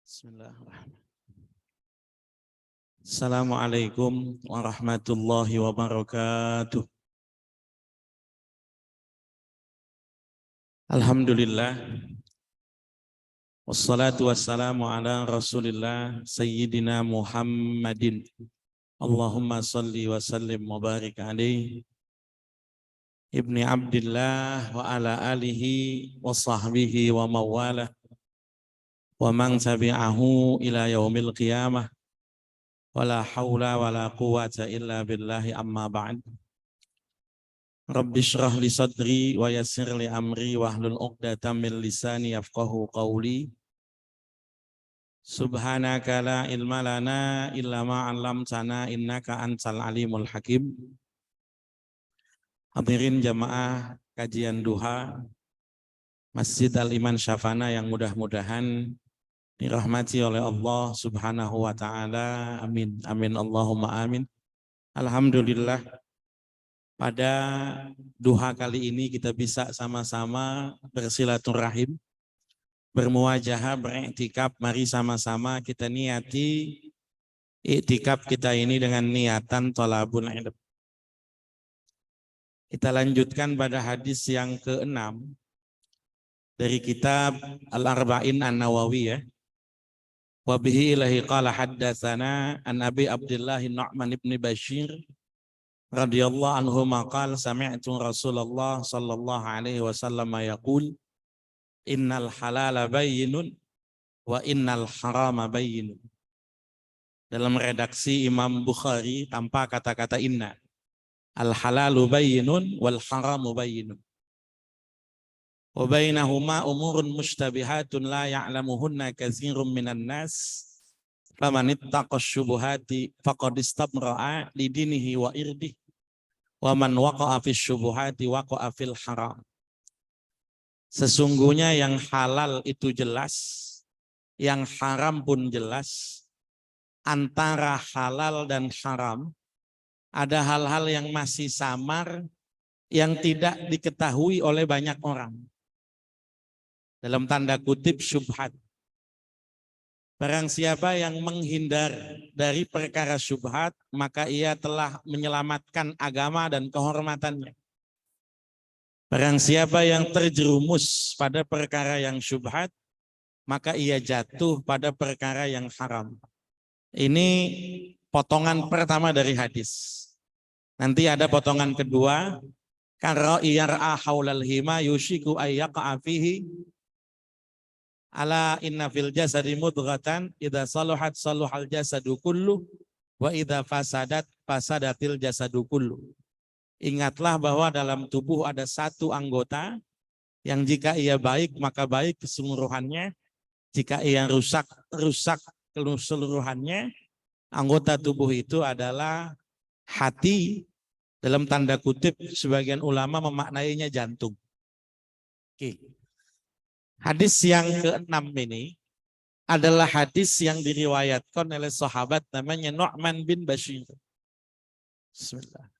Bismillahirrahmanirrahim. Assalamualaikum warahmatullahi wabarakatuh. Alhamdulillah. Wassalatu wassalamu ala rasulillah Sayyidina Muhammadin. Allahumma salli wa sallim wa barik alaihi. Ibni Abdillah wa ala alihi wa sahbihi wa mawalah. Wa man tabi'ahu ila yaumil qiyamah. Wala hawla wala quwata illa billahi amma ba'd. Rabbi syrah li sadri wa yassir li amri wahlul 'uqdatam min lisani yafqahu qawli. Subhanaka la ilma lana illa ma 'allamtana innaka antal alimul hakim. Hadirin jamaah kajian duha Masjid Al-Iman Syafana yang mudah-mudahan dirahmati oleh Allah Subhanahu wa taala. Amin. Amin Allahumma amin. Alhamdulillah, pada duha kali ini kita bisa sama-sama bersilaturahim, bermuajahah, beriktikaf. Mari sama-sama kita niati iktikaf kita ini dengan niatan thalabul ilm. Kita lanjutkan pada hadis yang ke-6 dari kitab Al-Arba'in An-Nawawiyah. Wa bihi ilahi qala haddatsana an Abi Abdullah Nu'man ibn Bashir radhiyallahu anhu maqal sami'tu Rasulullah sallallahu alaihi wasallam yaqul innal halala bayyinun wa innal harama bayyinun. Dalam redaksi Imam Bukhari tanpa kata-kata inna. Al halalu bayyinun wal haramu bayyinun. Wa bainahuma umurun mushtabihatun la ya'lamuhunna katsirun minan nas. Faman ittaqa syubuhati faqad istabra'a li dinihi wa irdihi. Wa man waqa'a fis syubuhati waqa'a fil haram. Sesungguhnya yang halal itu jelas, yang haram pun jelas. Antara halal dan haram ada hal-hal yang masih samar, yang tidak diketahui oleh banyak orang. Dalam tanda kutip syubhat. Barang siapa yang menghindar dari perkara syubhat, maka ia telah menyelamatkan agama dan kehormatannya. Barang siapa yang terjerumus pada perkara yang syubhat, maka ia jatuh pada perkara yang haram. Ini potongan pertama dari hadis. Nanti ada potongan kedua. Karena iyar'a haulal hima yushiku ayyaqa'a fihi. Ala inna fil jasadi mudghatan idza saluhat saluhal jasadu kullu wa idza fasadat fasadatil jasadu kullu. Ingatlah bahwa dalam tubuh ada satu anggota yang jika ia baik maka baik keseluruhannya, jika ia rusak keseluruhannya. Anggota tubuh itu adalah hati, dalam tanda kutip sebagian ulama memaknainya jantung. Oke. Hadis yang ke-6 ini adalah hadis yang diriwayatkan oleh sahabat namanya Nu'man bin Bashir. Bismillah.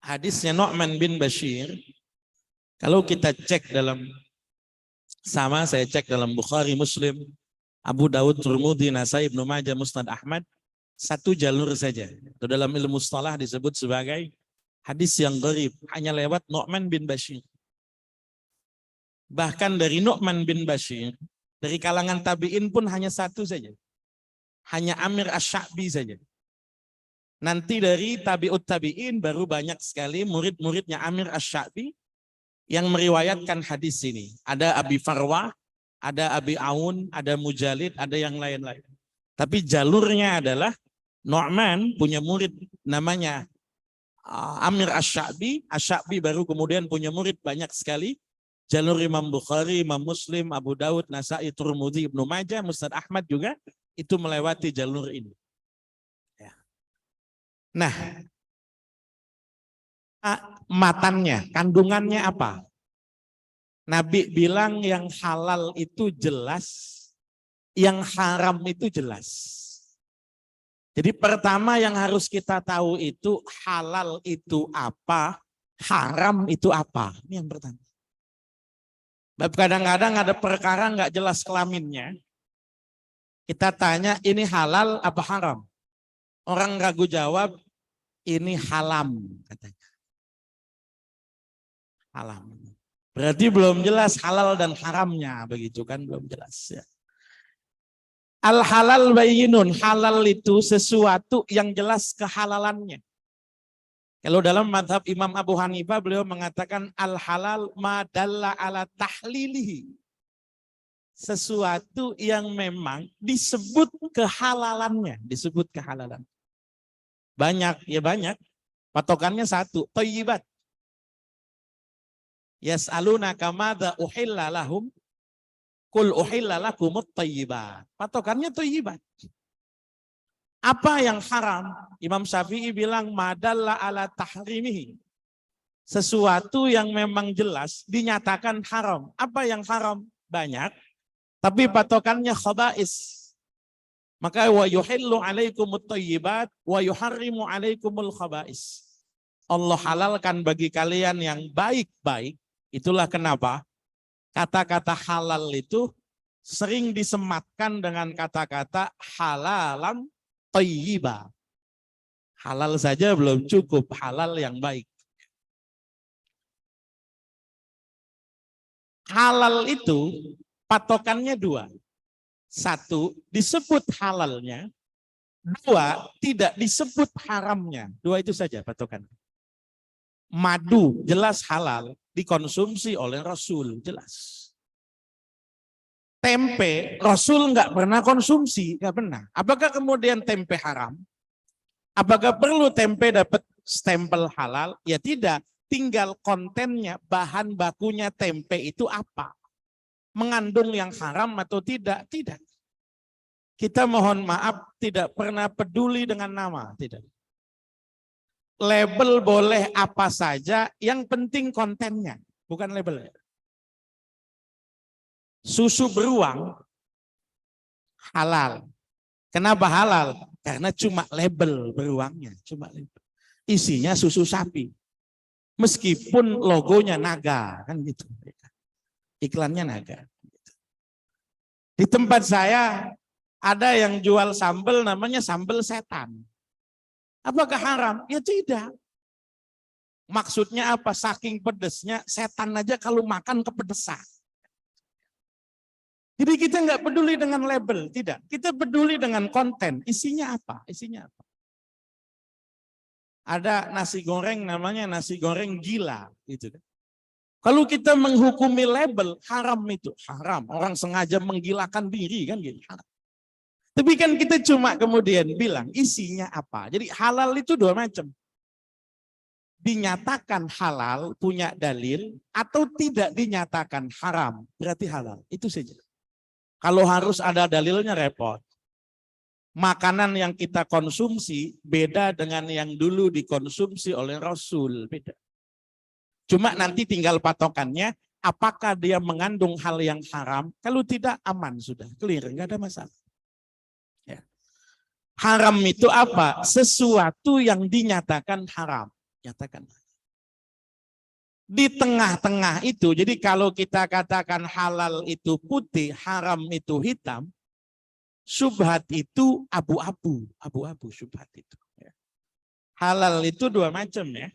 Hadisnya Nu'man bin Bashir, kalau kita cek dalam, saya cek dalam Bukhari, Muslim, Abu Dawud, Tirmidzi, Nasai, Ibnu Majah, Musnad Ahmad, satu jalur saja. Itu dalam ilmu mustalah disebut sebagai hadis yang gharib, hanya lewat Nu'man bin Bashir. Bahkan dari Nu'man bin Bashir, dari kalangan tabi'in pun hanya satu saja. Hanya Amir Asy-Sya'bi saja. Nanti dari tabi'ut tabi'in baru banyak sekali murid-muridnya Amir Asy-Sya'bi yang meriwayatkan hadis ini. Ada Abi Farwah, ada Abi Aun, ada Mujalid, ada yang lain-lain. Tapi jalurnya adalah Nu'man punya murid namanya Amir Asy-Sya'bi. Asy-Sya'bi baru kemudian punya murid banyak sekali. Jalur Imam Bukhari, Imam Muslim, Abu Dawud, Nasai, Tirmidzi, Ibnu Majah, Musnad Ahmad juga itu melewati jalur ini. Ya. Nah, matannya, kandungannya apa? Nabi bilang yang halal itu jelas, yang haram itu jelas. Jadi pertama yang harus kita tahu itu halal itu apa, haram itu apa. Ini yang pertama. Kadang-kadang ada perkara nggak jelas kelaminnya. Kita tanya ini halal apa haram? Orang ragu jawab ini halam katanya. Halam. Berarti belum jelas halal dan haramnya, begitu kan, belum jelas ya. Al halal bayyinun, halal itu sesuatu yang jelas kehalalannya. Kalau dalam mazhab Imam Abu Hanifah beliau mengatakan al halal ma dalla ala tahlilihi. Sesuatu yang memang disebut kehalalannya, disebut kehalalan. Banyak, ya banyak. Patokannya satu, thayyibat. Yas'alunaka madza uhilla lahum qul uhilla lakumut thayyibat. Patokannya thayyibat. Apa yang haram? Imam Syafi'i bilang madalla ala tahrimihi. Sesuatu yang memang jelas dinyatakan haram. Apa yang haram? Banyak. Tapi patokannya khaba'is. Maka wa yuhillu alaikumut thayyibat wa yuharrimu alaikumul khaba'is. Allah halalkan bagi kalian yang baik-baik. Itulah kenapa kata-kata halal itu sering disematkan dengan kata-kata halalan thayyiba. Halal saja belum cukup, halal yang baik. Halal itu patokannya dua. Satu, disebut halalnya. Dua, tidak disebut haramnya. Dua itu saja patokan. Madu jelas halal, dikonsumsi oleh Rasul, jelas. Tempe, Rasul nggak pernah konsumsi, nggak pernah. Apakah kemudian tempe haram? Apakah perlu tempe dapat stempel halal? Ya tidak, tinggal kontennya, bahan bakunya tempe itu apa? Mengandung yang haram atau tidak? Tidak. Kita mohon maaf tidak pernah peduli dengan nama, tidak. Label boleh apa saja, yang penting kontennya, bukan labelnya. Susu beruang halal. Kenapa halal? Karena cuma label beruangnya, cuma label. Isinya susu sapi. Meskipun logonya naga, kan gitu. Iklannya naga. Di tempat saya ada yang jual sambal namanya sambal setan. Apakah haram? Ya tidak. Maksudnya apa? Saking pedesnya, setan aja kalau makan kepedesan. Jadi kita nggak peduli dengan label, tidak. Kita peduli dengan konten. Isinya apa? Isinya apa? Ada nasi goreng namanya nasi goreng gila, gitu kan. Kalau kita menghukumi label, haram itu. Haram. Orang sengaja menggilakan diri kan gitu. Haram. Tapi kan kita cuma kemudian bilang isinya apa. Jadi halal itu dua macam. Dinyatakan halal, punya dalil, atau tidak dinyatakan haram, berarti halal. Itu saja. Kalau harus ada dalilnya repot. Makanan yang kita konsumsi beda dengan yang dulu dikonsumsi oleh Rasul. Beda. Cuma nanti tinggal patokannya, apakah dia mengandung hal yang haram? Kalau tidak, aman sudah, clear, nggak ada masalah. Ya. Haram itu apa? Sesuatu yang dinyatakan haram. Nyatakan. Di tengah-tengah itu, jadi kalau kita katakan halal itu putih, haram itu hitam, syubhat itu abu-abu, abu-abu syubhat itu. Halal itu dua macam ya.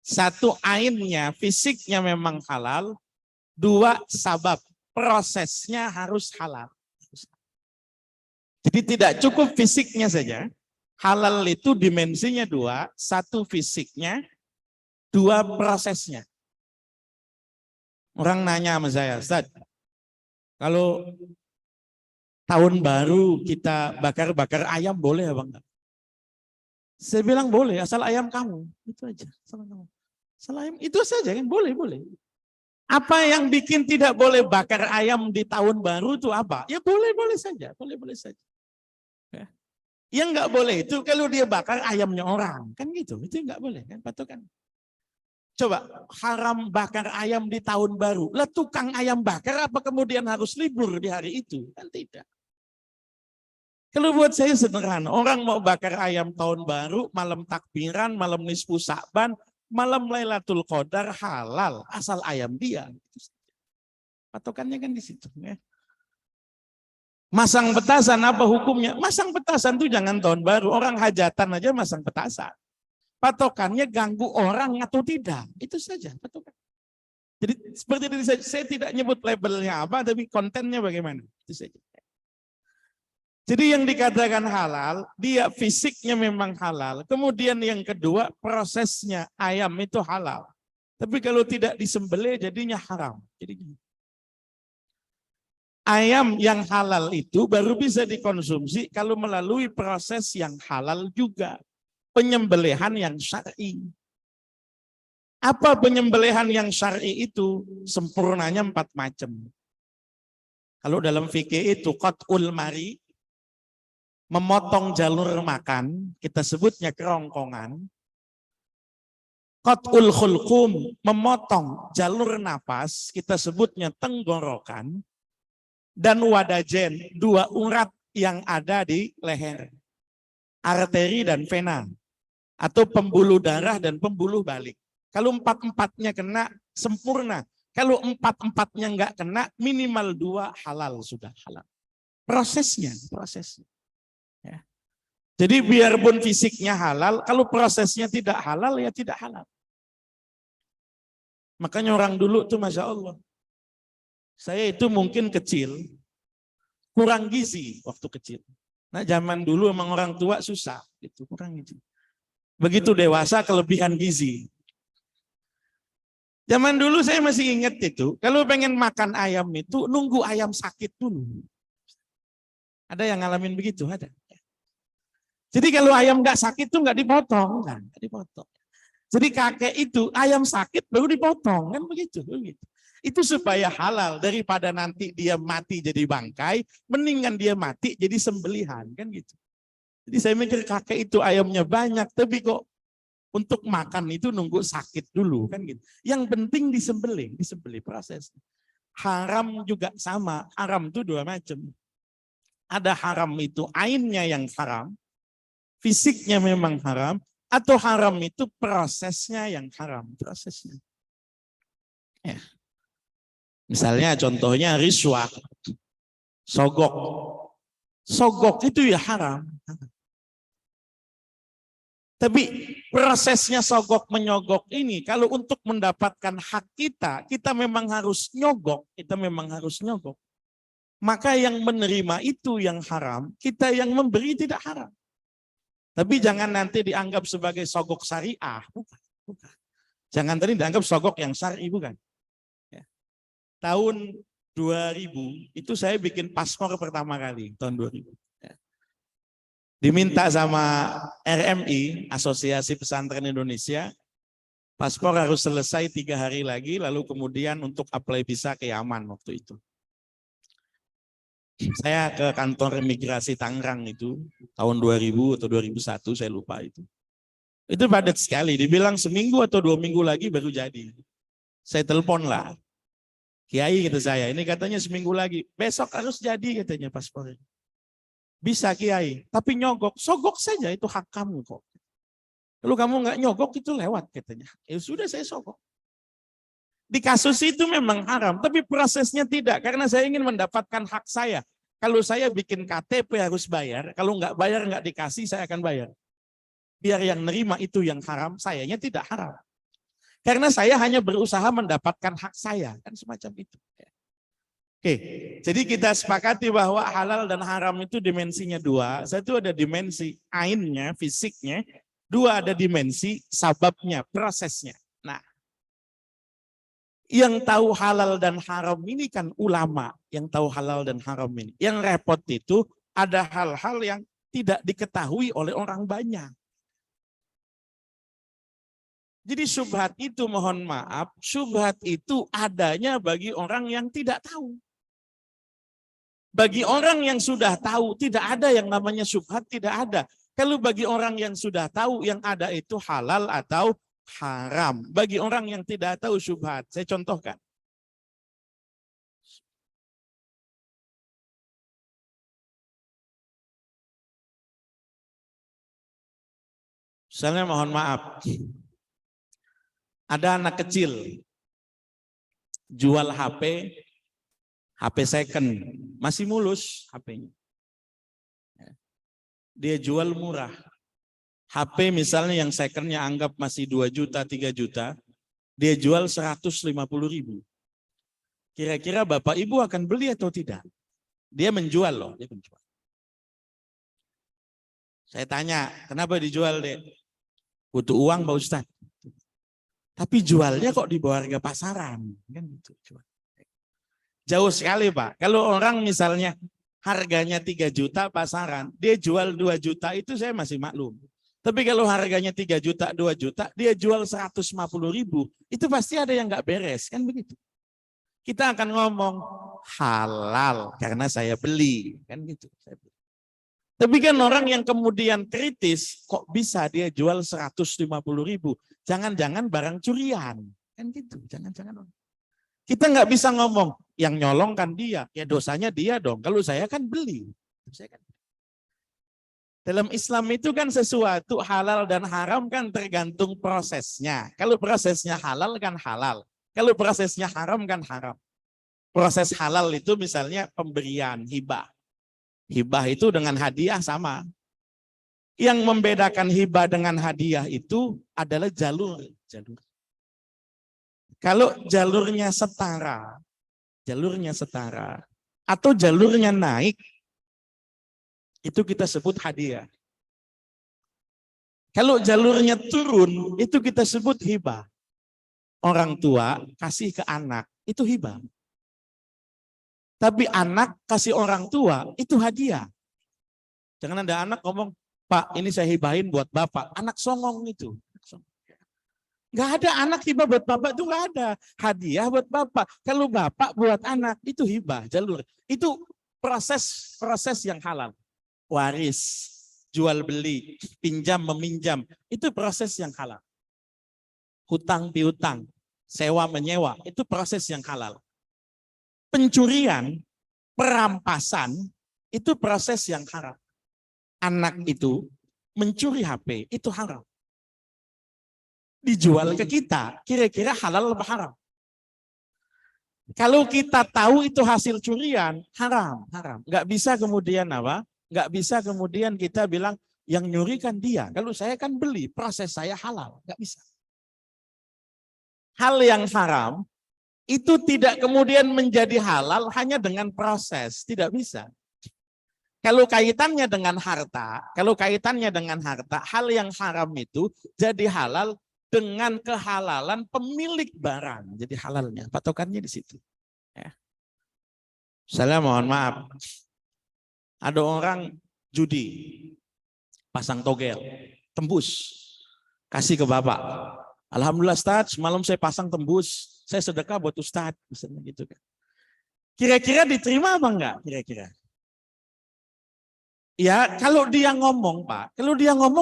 Satu ainnya, fisiknya memang halal. Dua sabab, prosesnya harus halal. Jadi tidak cukup fisiknya saja. Halal itu dimensinya dua. Satu fisiknya, dua prosesnya. Orang nanya sama saya, Ustaz, kalau tahun baru kita bakar-bakar ayam boleh apa enggak? Saya bilang boleh, asal ayam kamu. Itu aja, asal kamu. Asal ayam, itu saja kan, boleh. Apa yang bikin tidak boleh bakar ayam di tahun baru itu apa? Ya boleh saja, boleh saja. Ya. Yang enggak boleh itu kalau dia bakar ayamnya orang, kan gitu. Itu enggak boleh kan, patokan. Coba haram bakar ayam di tahun baru. Lah tukang ayam bakar apa kemudian harus libur di hari itu? Kan tidak. Kalau buat saya sederhana, orang mau bakar ayam tahun baru, malam takbiran, malam nisfu Sa'ban, malam Lailatul Qadar halal, asal ayam dia. Patokannya kan di situ. Ya. Masang petasan apa hukumnya? Masang petasan tuh jangan tahun baru. Orang hajatan aja masang petasan. Patokannya ganggu orang atau tidak. Itu saja patokan. Jadi seperti itu saya tidak nyebut labelnya apa, tapi kontennya bagaimana. Itu saja. Jadi yang dikatakan halal, dia fisiknya memang halal. Kemudian yang kedua, prosesnya ayam itu halal. Tapi kalau tidak disembelih jadinya haram. Jadi ayam yang halal itu baru bisa dikonsumsi kalau melalui proses yang halal juga. Penyembelihan yang syar'i. Apa penyembelihan yang syar'i itu? Sempurnanya 4 macam. Kalau dalam fikih itu qat'ul mari, memotong jalur makan, kita sebutnya kerongkongan. Qat'ul khulqum, memotong jalur napas, kita sebutnya tenggorokan. Dan wadajen, 2 urat yang ada di leher. Arteri dan vena. Atau pembuluh darah dan pembuluh balik. Kalau 4-4-nya kena, sempurna. Kalau 4-4-nya enggak kena, minimal 2 halal, sudah halal. Prosesnya. Ya. Jadi biarpun fisiknya halal, kalau prosesnya tidak halal, ya tidak halal. Makanya orang dulu tuh Masya Allah. Saya itu mungkin kecil, kurang gizi waktu kecil. Nah zaman dulu emang orang tua susah, gitu, kurang gizi. Begitu dewasa kelebihan gizi. Zaman dulu saya masih ingat itu, kalau pengen makan ayam itu nunggu ayam sakit dulu. Ada yang ngalamin begitu? Ada. Jadi kalau ayam nggak sakit tuh nggak dipotong, kan? Nggak dipotong. Jadi kakek itu ayam sakit baru dipotong, kan begitu. Itu supaya halal, daripada nanti dia mati jadi bangkai, mendingan dia mati jadi sembelihan, kan gitu. Jadi saya mikir kakek itu ayamnya banyak, tapi kok untuk makan itu nunggu sakit dulu, kan gitu. Yang penting disembelih proses. Haram juga sama, haram itu 2 macam. Ada haram itu ainnya yang haram, fisiknya memang haram, atau haram itu prosesnya yang haram, prosesnya. Ya. Misalnya contohnya riswah, sogok. Sogok itu ya haram. Tapi prosesnya sogok menyogok ini, kalau untuk mendapatkan hak kita memang harus nyogok, Maka yang menerima itu yang haram, kita yang memberi tidak haram. Tapi jangan nanti dianggap sebagai sogok syariah, bukan. Jangan tadi dianggap sogok yang syar'i, bukan. Ya. Tahun 2000 itu saya bikin paspor pertama kali, tahun 2000. Diminta sama RMI, Asosiasi Pesantren Indonesia, paspor harus selesai 3 hari lagi, lalu kemudian untuk apply visa ke Yaman waktu itu. Saya ke kantor imigrasi Tangerang itu, tahun 2000 atau 2001, saya lupa itu. Itu padat sekali, dibilang seminggu atau 2 minggu lagi baru jadi. Saya telepon lah, Kiai kata saya, ini katanya seminggu lagi, besok harus jadi katanya paspornya. Bisa Kiai, tapi nyogok, sogok saja itu hak kamu kok. Kalau kamu nggak nyogok itu lewat katanya. Ya sudah saya sogok. Di kasus itu memang haram, tapi prosesnya tidak, karena saya ingin mendapatkan hak saya. Kalau saya bikin KTP harus bayar, kalau nggak bayar nggak dikasih saya akan bayar. Biar yang nerima itu yang haram, sayanya tidak haram. Karena saya hanya berusaha mendapatkan hak saya, kan semacam itu. Oke, jadi kita sepakati bahwa halal dan haram itu dimensinya 2. Satu ada dimensi ainnya, fisiknya. 2 ada dimensi sababnya, prosesnya. Nah, yang tahu halal dan haram ini kan ulama yang tahu halal dan haram ini. Yang repot itu ada hal-hal yang tidak diketahui oleh orang banyak. Jadi syubhat itu, mohon maaf, syubhat itu adanya bagi orang yang tidak tahu. Bagi orang yang sudah tahu, tidak ada yang namanya syubhat, tidak ada. Kalau bagi orang yang sudah tahu, yang ada itu halal atau haram. Bagi orang yang tidak tahu syubhat, saya contohkan. Misalnya mohon maaf, ada anak kecil jual HP HP second, masih mulus HP-nya. Dia jual murah. HP misalnya yang secondnya anggap masih 2 juta, 3 juta, dia jual 150.000. Kira-kira Bapak Ibu akan beli atau tidak? Dia menjual loh, dia menjual. Saya tanya, kenapa dijual, Dek? Butuh uang Pak Ustadz. Tapi jualnya kok di bawah harga pasaran. Kan gitu. Jauh sekali Pak. Kalau orang misalnya harganya 3 juta pasaran, dia jual 2 juta itu saya masih maklum. Tapi kalau harganya 3 juta, 2 juta, dia jual 150.000, itu pasti ada yang nggak beres. Kan begitu. Kita akan ngomong halal karena saya beli. Kan gitu. Tapi kan orang yang kemudian kritis, kok bisa dia jual 150.000? Jangan-jangan barang curian. Kan gitu, jangan-jangan. Kita nggak bisa ngomong, yang nyolong kan dia, ya dosanya dia dong. Kalau saya kan beli. Dalam Islam itu kan sesuatu halal dan haram kan tergantung prosesnya. Kalau prosesnya halal kan halal. Kalau prosesnya haram kan haram. Proses halal itu misalnya pemberian, hibah. Hibah itu dengan hadiah sama. Yang membedakan hibah dengan hadiah itu adalah jalur. Kalau jalurnya setara atau jalurnya naik, itu kita sebut hadiah. Kalau jalurnya turun, itu kita sebut hibah. Orang tua kasih ke anak, itu hibah. Tapi anak kasih orang tua, itu hadiah. Jangan ada anak ngomong, Pak ini saya hibahin buat Bapak. Anak songong itu. Nggak ada anak hibah buat Bapak, itu nggak ada. Hadiah buat Bapak. Kalau Bapak buat anak, itu hibah, jalur. Itu proses yang halal. Waris, jual beli, pinjam meminjam, itu proses yang halal. Hutang piutang, sewa menyewa, itu proses yang halal. Pencurian, perampasan, itu proses yang haram. Anak itu mencuri HP, itu haram. Dijual ke kita, kira-kira halal atau haram? Kalau kita tahu itu hasil curian, haram. Nggak bisa kemudian apa? Nggak bisa kemudian kita bilang yang nyuri kan dia. Kalau saya kan beli, proses saya halal. Nggak bisa. Hal yang haram itu tidak kemudian menjadi halal hanya dengan proses. Tidak bisa. Kalau kaitannya dengan harta, hal yang haram itu jadi halal dengan kehalalan pemilik barang. Jadi halalnya, patokannya di situ. Ya. Saya mohon maaf. Ada orang judi, pasang togel, tembus, kasih ke Bapak. Alhamdulillah Ustaz, semalam saya pasang tembus, saya sedekah buat Ustaz, misalnya gitu kan. Kira-kira diterima apa enggak? Kira-kira. Ya, kalau dia ngomong Pak,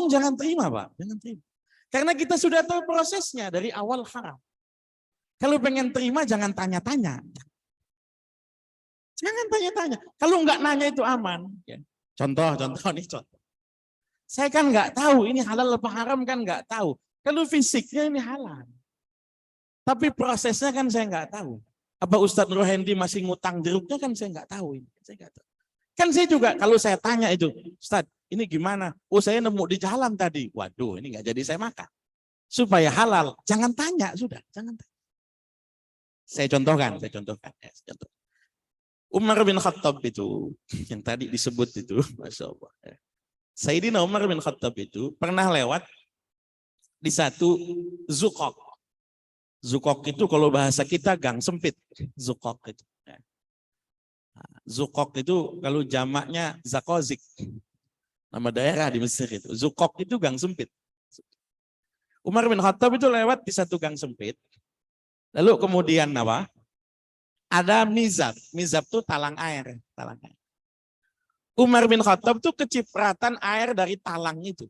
jangan terima Pak, jangan terima. Karena kita sudah tahu prosesnya dari awal haram. Kalau pengen terima jangan tanya-tanya. Jangan tanya-tanya. Kalau enggak nanya itu aman. Contoh nih contoh. Saya kan enggak tahu ini halal apa haram kan enggak tahu. Kalau fisiknya ini halal. Tapi prosesnya kan saya enggak tahu. Apa Ustadz Rohendi masih ngutang jeruknya kan saya enggak tahu. Kan saya juga kalau saya tanya itu, Ustadz ini gimana? Oh saya nemu di jalan tadi. Waduh ini enggak jadi saya makan. Supaya halal. Jangan tanya sudah. Jangan tanya. Saya contohkan. Umar bin Khattab itu, yang tadi disebut itu, Masya Allah. Sayyidina Umar bin Khattab itu pernah lewat di satu zukok. Zukok itu kalau bahasa kita gang sempit. Zukok itu. Zukok itu kalau jamaknya Zakozik. Nama daerah di Mesir itu. Zukok itu gang sempit. Umar bin Khattab itu lewat di satu gang sempit. Lalu kemudian apa? Ada mizab. Mizab itu talang air. Umar bin Khattab itu kecipratan air dari talang itu.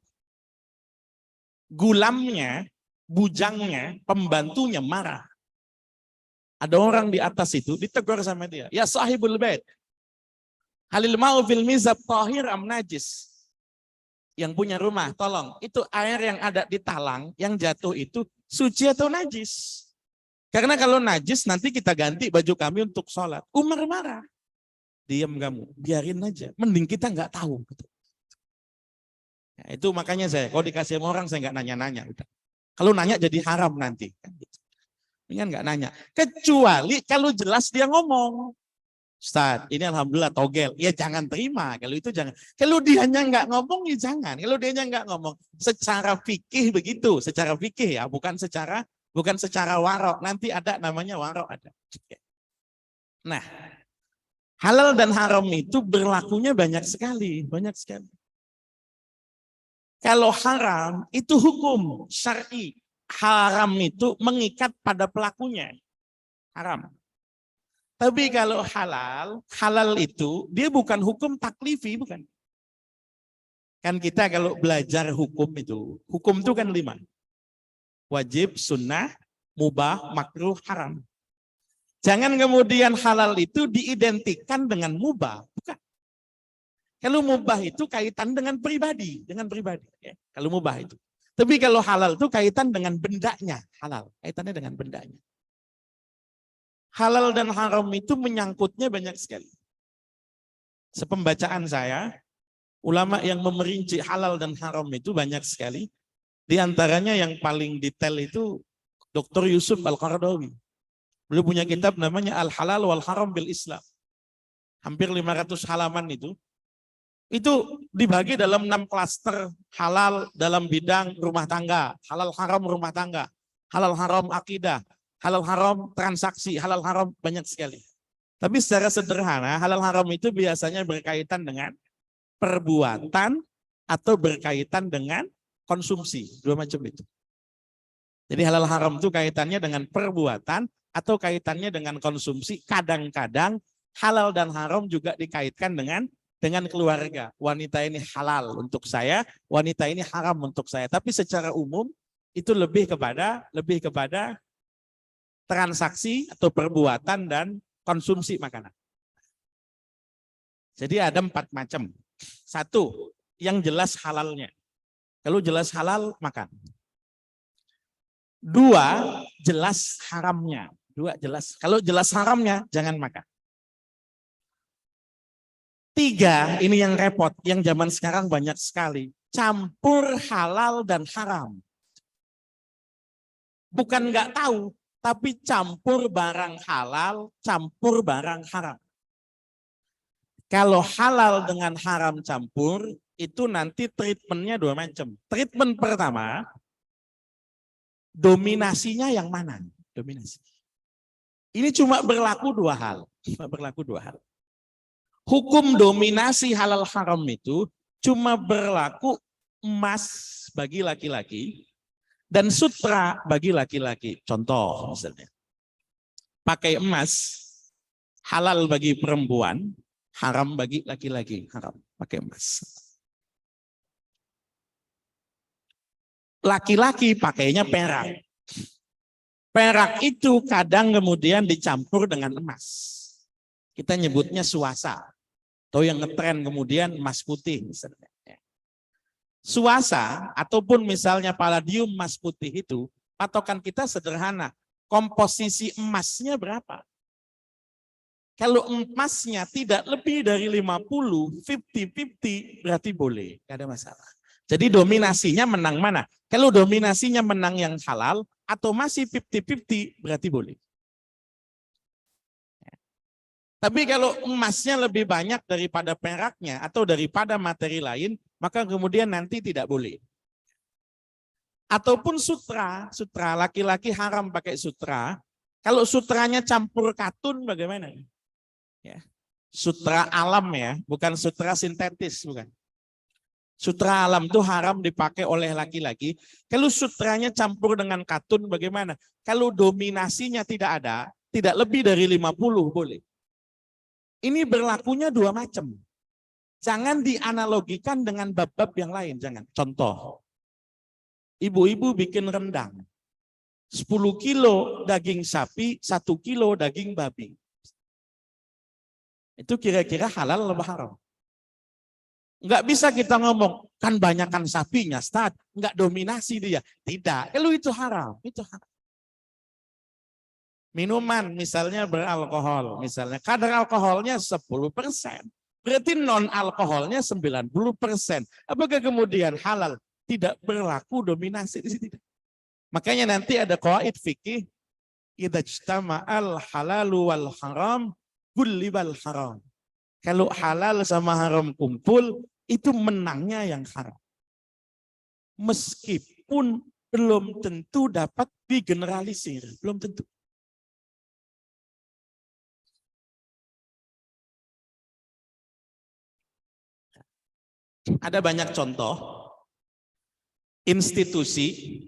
Gulamnya, bujangnya, pembantunya marah. Ada orang di atas itu ditegur sama dia. Ya sahibul bait. Halil ma'u fil mizab tahir am najis. Yang punya rumah, tolong. Itu air yang ada di talang, yang jatuh itu suci atau najis? Karena kalau najis nanti kita ganti baju kami untuk sholat. Umar marah. Diam kamu, biarin aja. Mending kita nggak tahu. Ya, itu makanya saya, kalau dikasih sama orang saya nggak nanya-nanya. Kalau nanya jadi haram nanti. Dengan nggak nanya. Kecuali kalau jelas dia ngomong. Ustaz, ini alhamdulillah togel. Ya jangan terima. Kalau itu jangan. Kalau dianya nggak ngomong, ya jangan. Kalau dianya nggak ngomong. Secara fikih begitu. Secara fikih ya. Bukan secara warok. Nanti ada namanya warok ada. Nah, halal dan haram itu berlakunya banyak sekali. Banyak sekali. Kalau haram itu hukum syar'i. Haram itu mengikat pada pelakunya. Haram. Tapi kalau halal itu dia bukan hukum taklifi, bukan. Kan kita kalau belajar hukum itu kan 5. Wajib, sunnah, mubah, makruh, haram. Jangan kemudian halal itu diidentikan dengan mubah, bukan. Kalau mubah itu kaitan dengan pribadi, ya. Kalau mubah itu. Tapi kalau halal itu kaitan dengan bendanya, halal, kaitannya dengan bendanya. Halal dan haram itu menyangkutnya banyak sekali. Sepembacaan saya, ulama yang memerinci halal dan haram itu banyak sekali. Di antaranya yang paling detail itu Dr. Yusuf Al-Qaradawi. Beliau punya kitab namanya Al-Halal wal Haram bil Islam. Hampir 500 halaman itu. Itu dibagi dalam 6 klaster halal dalam bidang rumah tangga, halal haram rumah tangga, halal haram akidah, halal haram transaksi, halal haram banyak sekali. Tapi secara sederhana, halal haram itu biasanya berkaitan dengan perbuatan atau berkaitan dengan konsumsi. 2 macam itu. Jadi halal haram itu kaitannya dengan perbuatan atau kaitannya dengan konsumsi. Kadang-kadang halal dan haram juga dikaitkan dengan keluarga. Wanita ini halal untuk saya, wanita ini haram untuk saya. Tapi secara umum itu lebih kepada transaksi atau perbuatan dan konsumsi makanan. Jadi ada 4 macam. 1, yang jelas halalnya. Kalau jelas halal, makan. 2, jelas haramnya. 2, jelas. Kalau jelas haramnya, jangan makan. 3, ini yang repot, yang zaman sekarang banyak sekali. Campur halal dan haram. Bukan nggak tahu, tapi campur barang halal, campur barang haram. Kalau halal dengan haram campur, itu nanti treatmentnya 2 macam. Treatment pertama, dominasinya yang mana? Dominasi. Ini cuma berlaku 2 hal. Hukum dominasi halal haram itu cuma berlaku emas bagi laki-laki dan sutra bagi laki-laki. Contoh misalnya, pakai emas halal bagi perempuan, haram bagi laki-laki. Haram pakai emas. Laki-laki pakainya perak. Perak itu kadang kemudian dicampur dengan emas. Kita nyebutnya suasa. Atau yang ngetren kemudian emas putih misalnya. Suasa ataupun misalnya palladium emas putih itu, patokan kita sederhana. Komposisi emasnya berapa? Kalau emasnya tidak lebih dari 50, 50-50 berarti boleh. Tidak ada masalah. Jadi dominasinya menang mana? Kalau dominasinya menang yang halal atau masih 50-50 berarti boleh. Tapi kalau emasnya lebih banyak daripada peraknya atau daripada materi lain, maka kemudian nanti tidak boleh. Ataupun sutra laki-laki haram pakai sutra. Kalau sutranya campur katun bagaimana? Ya. Sutra alam ya, bukan sutra sintetis, bukan. Sutra alam itu haram dipakai oleh laki-laki. Kalau sutranya campur dengan katun bagaimana? Kalau dominasinya tidak ada, tidak lebih dari 50 boleh. Ini berlakunya 2 macam. Jangan dianalogikan dengan bab-bab yang lain. Jangan. Contoh, ibu-ibu bikin rendang. 10 kilo daging sapi, 1 kilo daging babi. Itu kira-kira halal atau haram? Enggak bisa kita ngomong, kan banyakan sapinya, Ustaz. Enggak dominasi dia. Tidak. Kalau itu haram. Itu haram. Minuman misalnya beralkohol, misalnya kadar alkoholnya 10%. Berarti non alkoholnya 90%. Apakah kemudian halal? Tidak berlaku dominasi di sini. Makanya nanti ada qawaid fikih, idza ijtama'al halalu wal haram gullibal haram. Kalau halal sama haram kumpul, itu menangnya yang haram. Meskipun belum tentu dapat digeneralisir, belum tentu. Ada banyak contoh institusi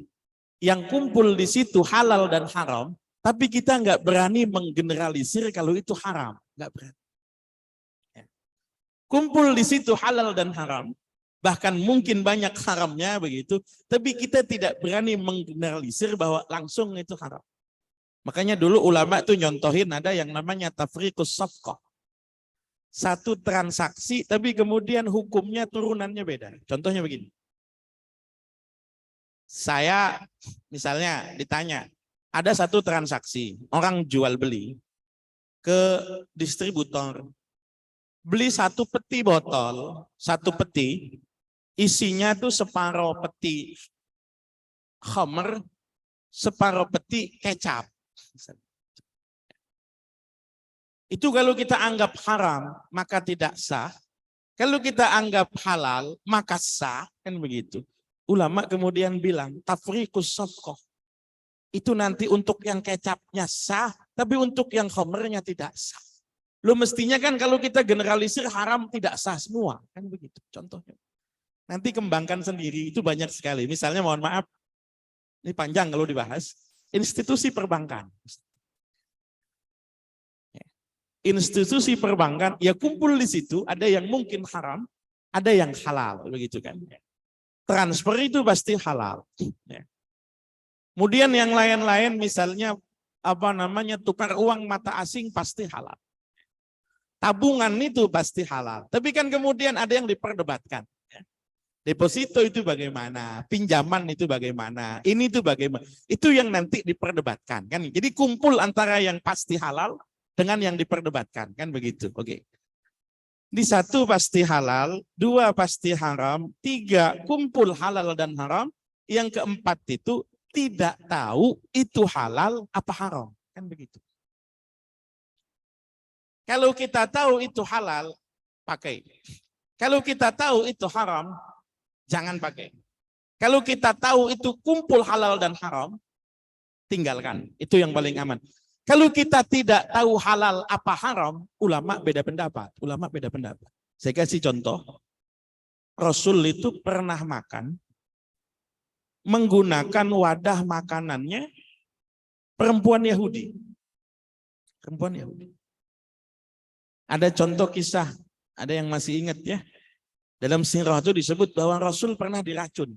yang kumpul di situ halal dan haram, tapi kita nggak berani menggeneralisir kalau itu haram, nggak berani. Kumpul di situ halal dan haram, bahkan mungkin banyak haramnya begitu, tapi kita tidak berani menggeneralisir bahwa langsung itu haram. Makanya dulu ulama tuh nyontohin ada yang namanya tafriqus safqah. Satu transaksi tapi kemudian hukumnya turunannya beda. Contohnya begini. Saya misalnya ditanya, ada satu transaksi, orang jual beli ke distributor. Beli satu peti botol, satu peti, isinya tuh separuh peti khamr, separuh peti kecap. Itu kalau kita anggap haram, maka tidak sah. Kalau kita anggap halal, maka sah. Kan begitu. Ulama kemudian bilang, tafriqus safqah. Itu nanti untuk yang kecapnya sah, tapi untuk yang khamrnya tidak sah. Lo mestinya kan kalau kita generalisir haram tidak sah semua. Kan begitu contohnya. Nanti kembangkan sendiri, itu banyak sekali. Misalnya mohon maaf, ini panjang kalau dibahas, institusi perbankan. Institusi perbankan ya kumpul di situ, ada yang mungkin haram, ada yang halal, begitu kan. Transfer itu pasti halal. Kemudian yang lain-lain misalnya tukar uang mata asing pasti halal. Tabungan itu pasti halal. Tapi kan kemudian ada yang diperdebatkan. Deposito itu bagaimana, pinjaman itu bagaimana, ini itu bagaimana. Itu yang nanti diperdebatkan kan. Jadi kumpul antara yang pasti halal dengan yang diperdebatkan, kan begitu. Oke. Di satu pasti halal, dua pasti haram, tiga kumpul halal dan haram, yang keempat itu tidak tahu itu halal apa haram, kan begitu. Kalau kita tahu itu halal, pakai. Kalau kita tahu itu haram, jangan pakai. Kalau kita tahu itu kumpul halal dan haram, tinggalkan. Itu yang paling aman. Kalau kita tidak tahu halal apa haram, ulama beda pendapat. Ulama beda pendapat. Saya kasih contoh. Rasul itu pernah makan menggunakan wadah makanannya perempuan Yahudi. Perempuan Yahudi. Ada contoh kisah, ada yang masih ingat ya. Dalam sirah itu disebut bahwa Rasul pernah diracun.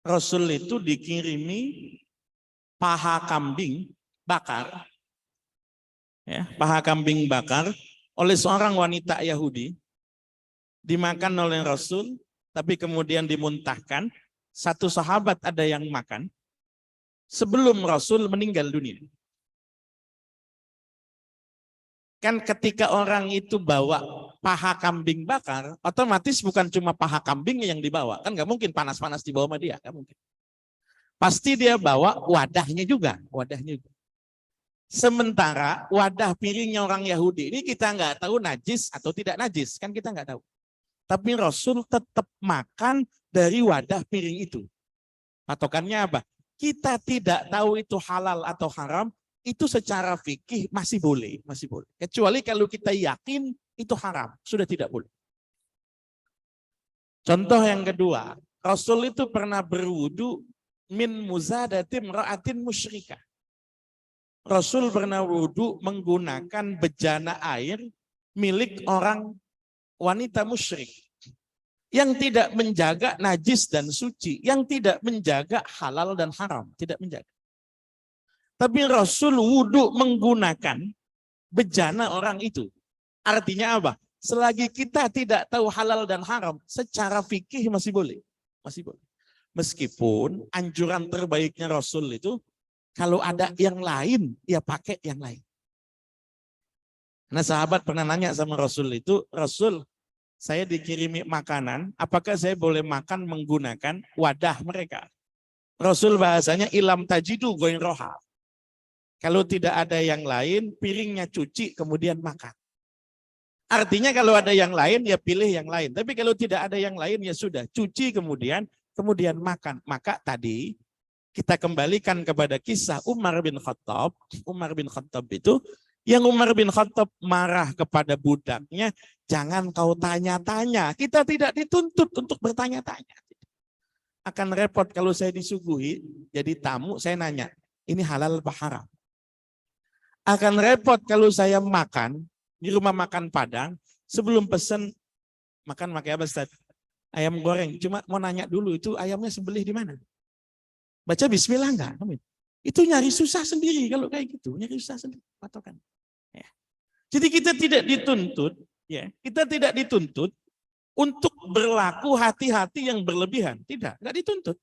Rasul itu dikirimi paha kambing bakar, ya, paha kambing bakar oleh seorang wanita Yahudi, dimakan oleh Rasul, tapi kemudian dimuntahkan. Satu sahabat ada yang makan sebelum Rasul meninggal dunia. Kan ketika orang itu bawa paha kambing bakar, otomatis bukan cuma paha kambing yang dibawa, kan nggak mungkin panas-panas dibawa sama dia, nggak mungkin. Pasti dia bawa wadahnya juga, wadahnya juga. Sementara wadah piringnya orang Yahudi ini kita nggak tahu najis atau tidak najis, kan kita nggak tahu. Tapi Rasul tetap makan dari wadah piring itu. Patokannya apa? Kita tidak tahu itu halal atau haram, itu secara fikih masih boleh, masih boleh. Kecuali kalau kita yakin itu haram, sudah tidak boleh. Contoh yang kedua, Rasul itu pernah berwudu min muzadatim ra'atin musyrikah. Rasul pernah wudu menggunakan bejana air milik orang wanita musyrik yang tidak menjaga najis dan suci, yang tidak menjaga halal dan haram, tidak menjaga. Tapi Rasul wudu menggunakan bejana orang itu. Artinya apa? Selagi kita tidak tahu halal dan haram, secara fikih masih boleh, masih boleh. Meskipun anjuran terbaiknya Rasul itu Kalau ada yang lain, ya pakai yang lain. Nah sahabat pernah nanya sama Rasul itu, Rasul saya dikirimi makanan, apakah saya boleh makan menggunakan wadah mereka? Rasul bahasanya ilam tajidu goin roha. Kalau tidak ada yang lain, piringnya cuci kemudian makan. Artinya kalau ada yang lain ya pilih yang lain. Tapi kalau tidak ada yang lain ya sudah cuci kemudian makan. Maka tadi kita kembalikan kepada kisah Umar bin Khattab. Umar bin Khattab itu yang Umar bin Khattab marah kepada budaknya, jangan kau tanya-tanya. Kita tidak dituntut untuk bertanya-tanya. Akan repot kalau saya disuguhi jadi tamu saya nanya, ini halal apa haram? Akan repot kalau saya makan di rumah makan Padang, sebelum pesen makan pakai apa Ustaz? Ayam goreng. Cuma mau nanya dulu itu ayamnya sembelih di mana? Baca bismillah enggak? Itu nyari susah sendiri kalau kayak gitu, nyari susah sendiri patokan. Ya. Jadi kita tidak dituntut, ya, kita tidak dituntut untuk berlaku hati-hati yang berlebihan, enggak dituntut.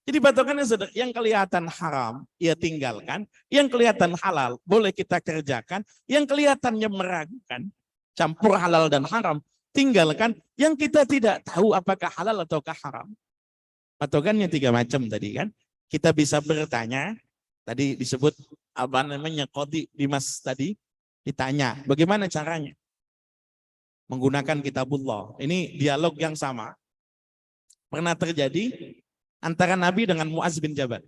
Jadi patokannya yang kelihatan haram, ya tinggalkan. Yang kelihatan halal, boleh kita kerjakan. Yang kelihatannya meragukan, campur halal dan haram, tinggalkan. Yang kita tidak tahu apakah halal ataukah haram. Patokannya 3 macam tadi kan. Kita bisa bertanya, tadi disebut apa namanya, Qadi Dimas tadi, ditanya, bagaimana caranya? Menggunakan kitabullah. Ini dialog yang sama. Pernah terjadi antara Nabi dengan Muaz bin Jabal.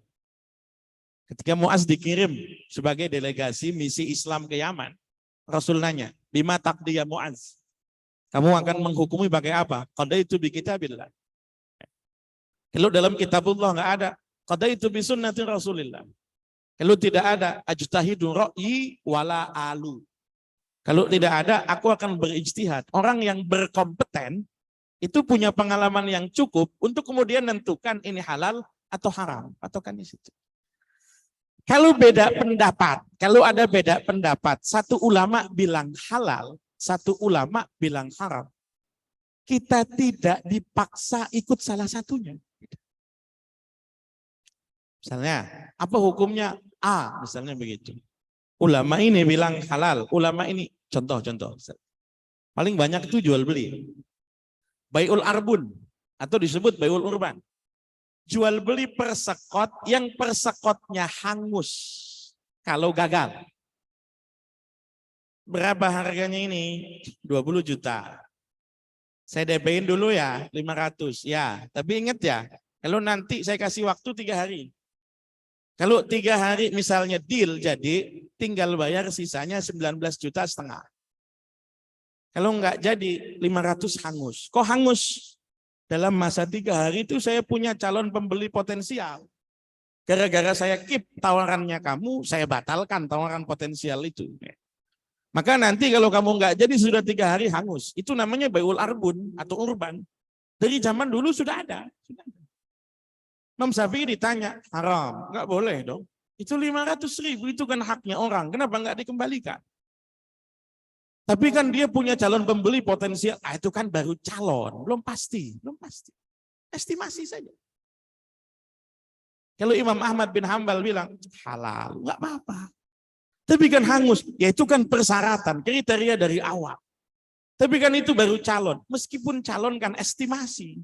Ketika Muaz dikirim sebagai delegasi misi Islam ke Yaman, Rasul nanya, bima taqdi ya Muaz? Kamu akan menghukumi pakai apa? Qadaitu bi kitabillah. Kalau dalam kitabullah enggak ada, qadaitu bi sunnati Rasulillah. Kalau tidak ada, ajtahidu ra'yi wala alu. Kalau tidak ada, aku akan berijtihad. Orang yang berkompeten itu punya pengalaman yang cukup untuk kemudian menentukan ini halal atau haram. Patokan di situ. Kalau beda pendapat, kalau ada beda pendapat, satu ulama bilang halal, satu ulama bilang haram. Kita tidak dipaksa ikut salah satunya. Misalnya, apa hukumnya? A, misalnya begitu. Ulama ini bilang halal, ulama ini, contoh. Paling banyak itu jual beli. Bai'ul arbun atau disebut bai'ul urban. Jual beli persekot yang persekotnya hangus kalau gagal. Berapa harganya ini? 20 juta. Saya DP-in dulu ya 500. Ya, tapi ingat ya, kalau nanti saya kasih waktu 3 hari. Kalau 3 hari misalnya deal jadi, tinggal bayar sisanya 19,5 juta. Kalau enggak jadi 500 hangus. Kok hangus? Dalam masa 3 hari itu saya punya calon pembeli potensial. Gara-gara saya keep tawarannya kamu, saya batalkan tawaran potensial itu. Maka nanti kalau kamu enggak jadi sudah 3 hari hangus. Itu namanya bai'ul arbun atau urban. Dari zaman dulu sudah ada. Imam Syafi'i ditanya, haram. Enggak boleh dong. Itu 500.000, itu kan haknya orang. Kenapa enggak dikembalikan? Tapi kan dia punya calon pembeli potensial. Itu kan baru calon, belum pasti. Estimasi saja. Kalau Imam Ahmad bin Hambal bilang halal, nggak apa-apa. Tapi kan hangus, ya itu kan persyaratan, kriteria dari awal. Tapi kan itu baru calon, meskipun calon kan estimasi.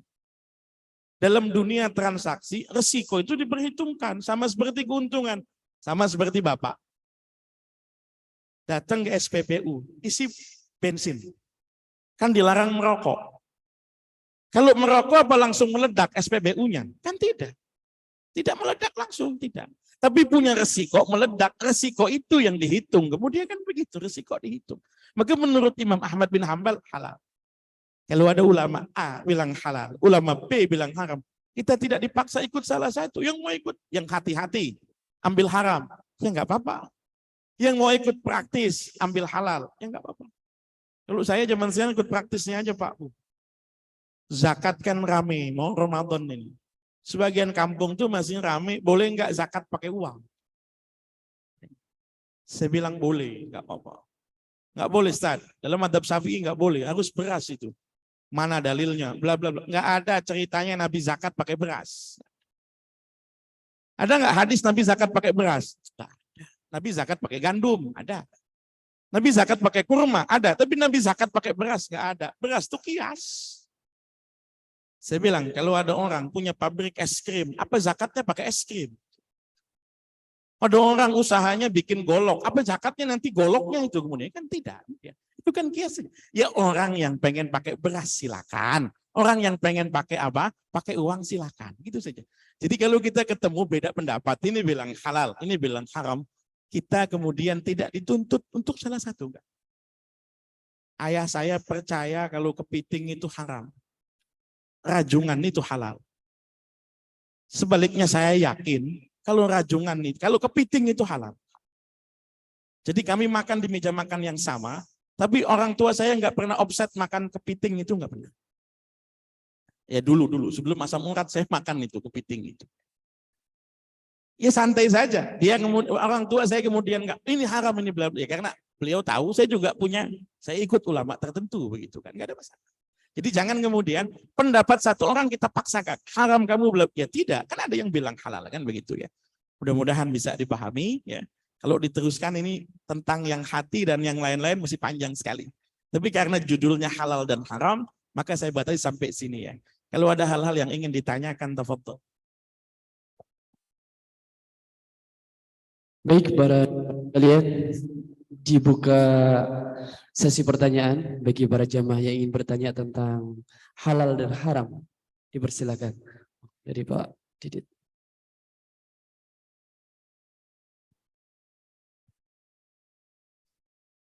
Dalam dunia transaksi, resiko itu diperhitungkan, sama seperti keuntungan, sama seperti Bapak. Datang ke SPBU, isi bensin. Kan dilarang merokok. Kalau merokok apa langsung meledak SPBU-nya? Kan tidak. Tidak meledak langsung, tidak. Tapi punya resiko meledak, resiko itu yang dihitung. Kemudian kan begitu, resiko dihitung. Maka menurut Imam Ahmad bin Hambal halal. Kalau ada ulama A bilang halal, ulama B bilang haram. Kita tidak dipaksa ikut salah satu. Yang mau ikut, yang hati-hati, ambil haram. Ya enggak apa-apa. Yang mau ikut praktis, ambil halal. Ya enggak apa-apa. Kalau saya zaman sekarang ikut praktisnya aja Pak. Zakat kan rame, mau Ramadan ini. Sebagian kampung tuh masih rame, boleh enggak zakat pakai uang? Saya bilang boleh, enggak apa-apa. Enggak boleh Ustaz. Dalam madhab Syafi'i enggak boleh, harus beras itu. Mana dalilnya? Bla bla bla. Enggak ada ceritanya Nabi zakat pakai beras. Ada nggak hadis Nabi zakat pakai beras? Nggak ada. Nabi zakat pakai gandum? Ada. Nabi zakat pakai kurma? Ada. Tapi Nabi zakat pakai beras? Nggak ada. Beras itu kias. Saya bilang, kalau ada orang punya pabrik es krim, apa zakatnya pakai es krim? Ada orang usahanya bikin golok, apa zakatnya nanti goloknya itu kemudian? Kan tidak. Itu kan kias. Ya orang yang pengen pakai beras silakan. Orang yang pengen pakai apa? Pakai uang silakan. Gitu saja. Jadi kalau kita ketemu beda pendapat, ini bilang halal, ini bilang haram, kita kemudian tidak dituntut untuk salah satu. Enggak. Ayah saya percaya kalau kepiting itu haram. Rajungan itu halal. Sebaliknya saya yakin kalau rajungan itu, kalau kepiting itu halal. Jadi kami makan di meja makan yang sama, tapi orang tua saya nggak pernah offset makan kepiting itu nggak pernah. Ya dulu sebelum asam urat saya makan itu kepiting itu. Ya santai saja. Dia orang tua saya kemudian nggak, ini haram ini bla bla. Ya, karena beliau tahu saya juga punya, saya ikut ulama tertentu begitu kan, nggak ada masalah. Jadi jangan kemudian pendapat satu orang kita paksakan haram kamu belum, ya tidak, kan ada yang bilang halal kan begitu ya. Mudah-mudahan bisa dipahami ya. Kalau diteruskan ini tentang yang hati dan yang lain-lain masih panjang sekali. Tapi karena judulnya halal dan haram, maka saya batasi sampai sini ya. Kalau ada hal-hal yang ingin ditanyakan, tafadhol. Baik, para kalian, dibuka sesi pertanyaan bagi para jamaah yang ingin bertanya tentang halal dan haram. Dipersilakan. Dari Pak Didit.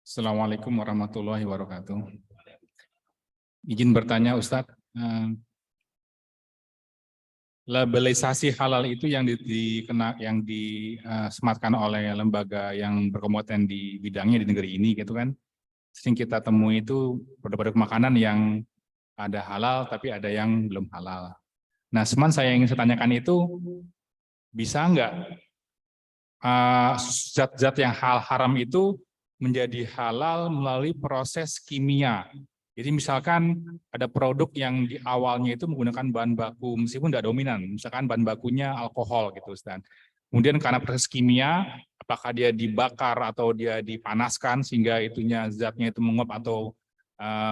Assalamualaikum warahmatullahi wabarakatuh. Izin bertanya Ustadz, labelisasi halal itu yang disematkan oleh lembaga yang berkompeten di bidangnya di negeri ini gitu kan. Sering kita temui itu produk-produk makanan yang ada halal tapi ada yang belum halal. Nah, saya ingin saya tanyakan itu, bisa nggak zat-zat yang haram itu menjadi halal melalui proses kimia? Jadi misalkan ada produk yang di awalnya itu menggunakan bahan baku meskipun tidak dominan, misalkan bahan bakunya alkohol gitu, Ustaz. Kemudian karena proses kimia, apakah dia dibakar atau dia dipanaskan sehingga itunya zatnya itu menguap atau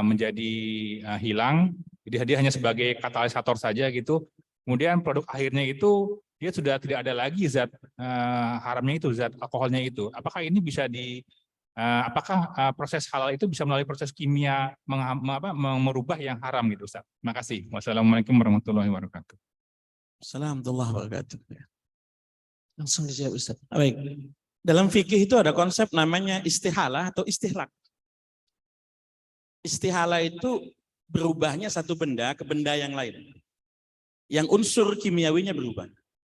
menjadi hilang. Jadi dia hanya sebagai katalisator saja gitu. Kemudian produk akhirnya itu dia sudah tidak ada lagi zat haramnya itu, zat alkoholnya itu. Apakah ini bisa apakah proses halal itu bisa melalui proses kimia merubah yang haram gitu, Ustaz? Terima kasih. Wassalamualaikum warahmatullahi wabarakatuh. Assalamualaikum warahmatullahi wabarakatuh. Langsung dijawab, Ustaz. Baik. Dalam fikih itu ada konsep namanya istihalah atau istihlak. Istihalah itu berubahnya satu benda ke benda yang lain. Yang unsur kimiawinya berubah.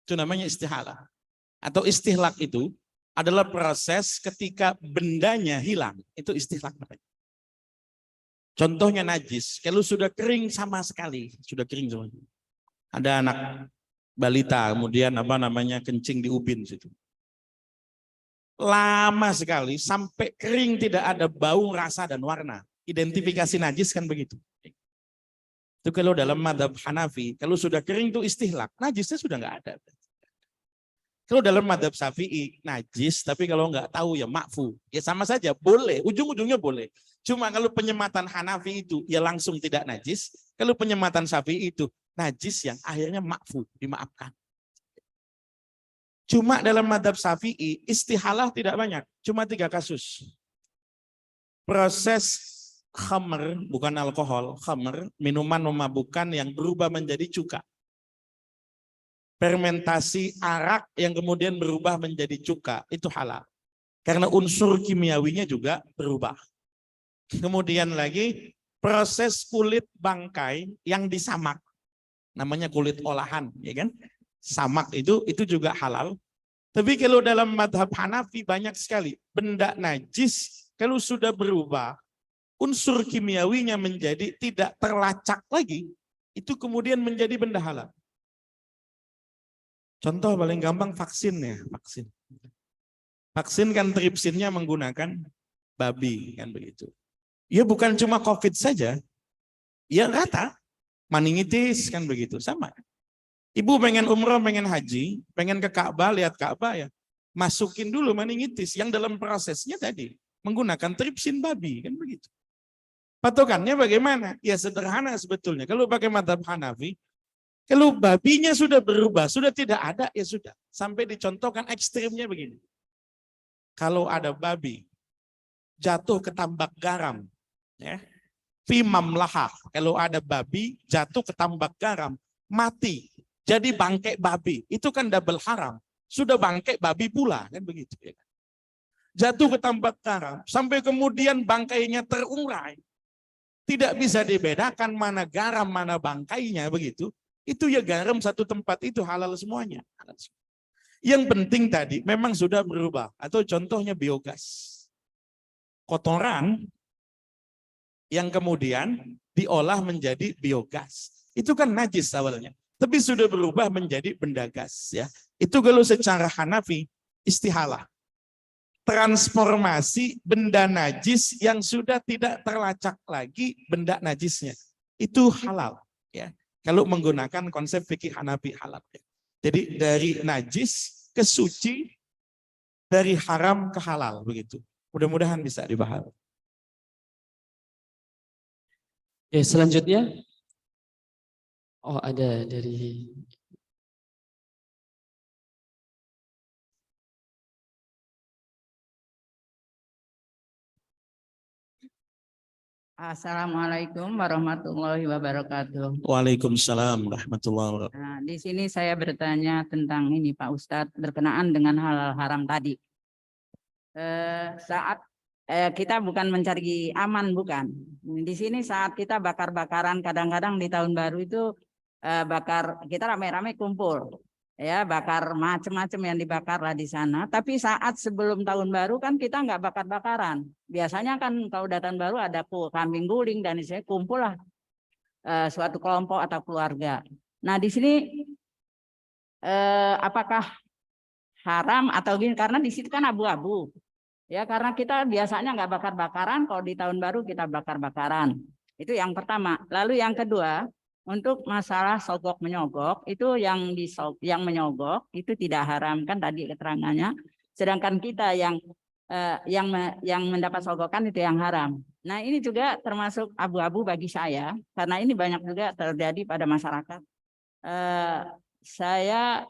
Itu namanya istihalah. Atau istihlak itu adalah proses ketika bendanya hilang. Itu istihlak. Contohnya najis. Kalau sudah kering sama sekali. Sudah kering semua. Ada anak balita kemudian kencing di ubin situ. Lama sekali sampai kering tidak ada bau, rasa dan warna. Identifikasi najis kan begitu. Itu kalau dalam madhab Hanafi, kalau sudah kering itu istihlak. Najisnya sudah nggak ada. Kalau dalam madhab Syafi'i najis, tapi kalau nggak tahu ya makfu. Ya sama saja, boleh. Ujung-ujungnya boleh. Cuma kalau penyematan Hanafi itu ya langsung tidak najis. Kalau penyematan Syafi'i itu najis yang akhirnya makfu, dimaafkan. Cuma dalam madhab Syafi'i istihalah tidak banyak. Cuma 3 kasus. Proses khamr, bukan alkohol, khamr, minuman memabukkan yang berubah menjadi cuka. Fermentasi arak yang kemudian berubah menjadi cuka, itu halal. Karena unsur kimiawinya juga berubah. Kemudian lagi proses kulit bangkai yang disamak. Namanya kulit olahan, ya kan? Samak itu juga halal. Tapi kalau dalam madhab Hanafi banyak sekali. Benda najis kalau sudah berubah, unsur kimiawinya menjadi tidak terlacak lagi, itu kemudian menjadi benda halal. Contoh paling gampang vaksin ya, vaksin. Vaksin kan tripsinnya menggunakan babi kan begitu. Ya bukan cuma COVID saja, ya rata, meningitis kan begitu sama. Ibu pengen umroh, pengen haji, pengen ke Ka'bah, lihat Ka'bah ya. Masukin dulu meningitis yang dalam prosesnya tadi menggunakan tripsin babi, kan begitu. Patokannya bagaimana? Ya sederhana sebetulnya. Kalau pakai mazhab Hanafi, kalau babinya sudah berubah, sudah tidak ada, ya sudah. Sampai dicontohkan ekstrimnya begini. Kalau ada babi jatuh ke tambak garam, ya, fimam lahah. Kalau ada babi jatuh ke tambak garam, mati. Jadi bangkai babi, itu kan double haram. Sudah bangkai babi pula, kan begitu. Ya. Jatuh ke tambak garam, sampai kemudian bangkainya terurai. Tidak bisa dibedakan mana garam, mana bangkainya, begitu. Itu ya garam satu tempat itu halal semuanya. Yang penting tadi memang sudah berubah. Atau contohnya biogas. Kotoran yang kemudian diolah menjadi biogas. Itu kan najis awalnya. Tapi sudah berubah menjadi benda gas. Ya. Itu kalau secara Hanafi istihalah. Transformasi benda najis yang sudah tidak terlacak lagi benda najisnya. Itu halal. Ya. Kalau menggunakan konsep fikih Hanafi halal. Ya. Jadi dari najis ke suci, dari haram ke halal. Begitu. Mudah-mudahan bisa dibahas. Oke, selanjutnya. Oh, ada dari Assalamualaikum warahmatullahi wabarakatuh. Waalaikumsalam warahmatullahi wabarakatuh. Nah, di sini saya bertanya tentang ini Pak Ustadz berkenaan dengan halal haram tadi. Saat kita bukan mencari aman, bukan. Di sini saat kita bakar-bakaran, kadang-kadang di tahun baru itu kita rame-rame kumpul, ya bakar macam-macam yang dibakar lah di sana. Tapi saat sebelum tahun baru kan kita nggak bakar-bakaran. Biasanya kan kalau udah tahun baru ada kambing guling dan istilahnya kumpul lah suatu kelompok atau keluarga. Nah di sini apakah haram atau gini? Karena di situ kan abu-abu. Ya karena kita biasanya nggak bakar-bakaran, kalau di tahun baru kita bakar-bakaran. Itu yang pertama. Lalu yang kedua, untuk masalah sogok menyogok itu yang menyogok itu tidak haram kan tadi keterangannya. Sedangkan kita yang mendapat sogokan itu yang haram. Nah ini juga termasuk abu-abu bagi saya karena ini banyak juga terjadi pada masyarakat. Saya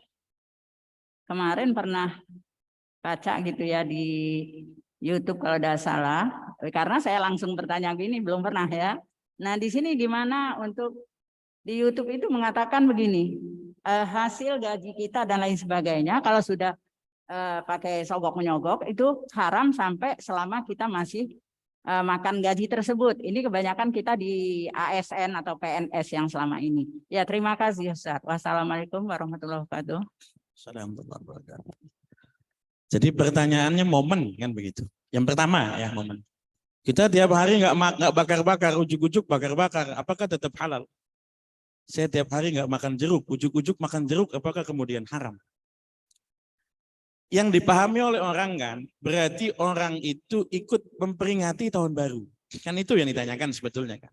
kemarin pernah baca gitu ya di YouTube kalau tidak salah. Karena saya langsung bertanya begini belum pernah ya. Nah di sini gimana untuk di YouTube itu mengatakan begini, hasil gaji kita dan lain sebagainya kalau sudah pakai sogok menyogok itu haram sampai selama kita masih makan gaji tersebut. Ini kebanyakan kita di ASN atau PNS yang selama ini. Ya terima kasih Ustaz. Wassalamualaikum warahmatullahi wabarakatuh. Jadi pertanyaannya momen kan begitu. Yang pertama ya momen. Kita tiap hari nggak bakar-bakar, ujuk-ujuk bakar-bakar, apakah tetap halal? Saya tiap hari nggak makan jeruk, ujuk-ujuk makan jeruk, apakah kemudian haram? Yang dipahami oleh orang kan, berarti orang itu ikut memperingati tahun baru. Kan itu yang ditanyakan sebetulnya kan.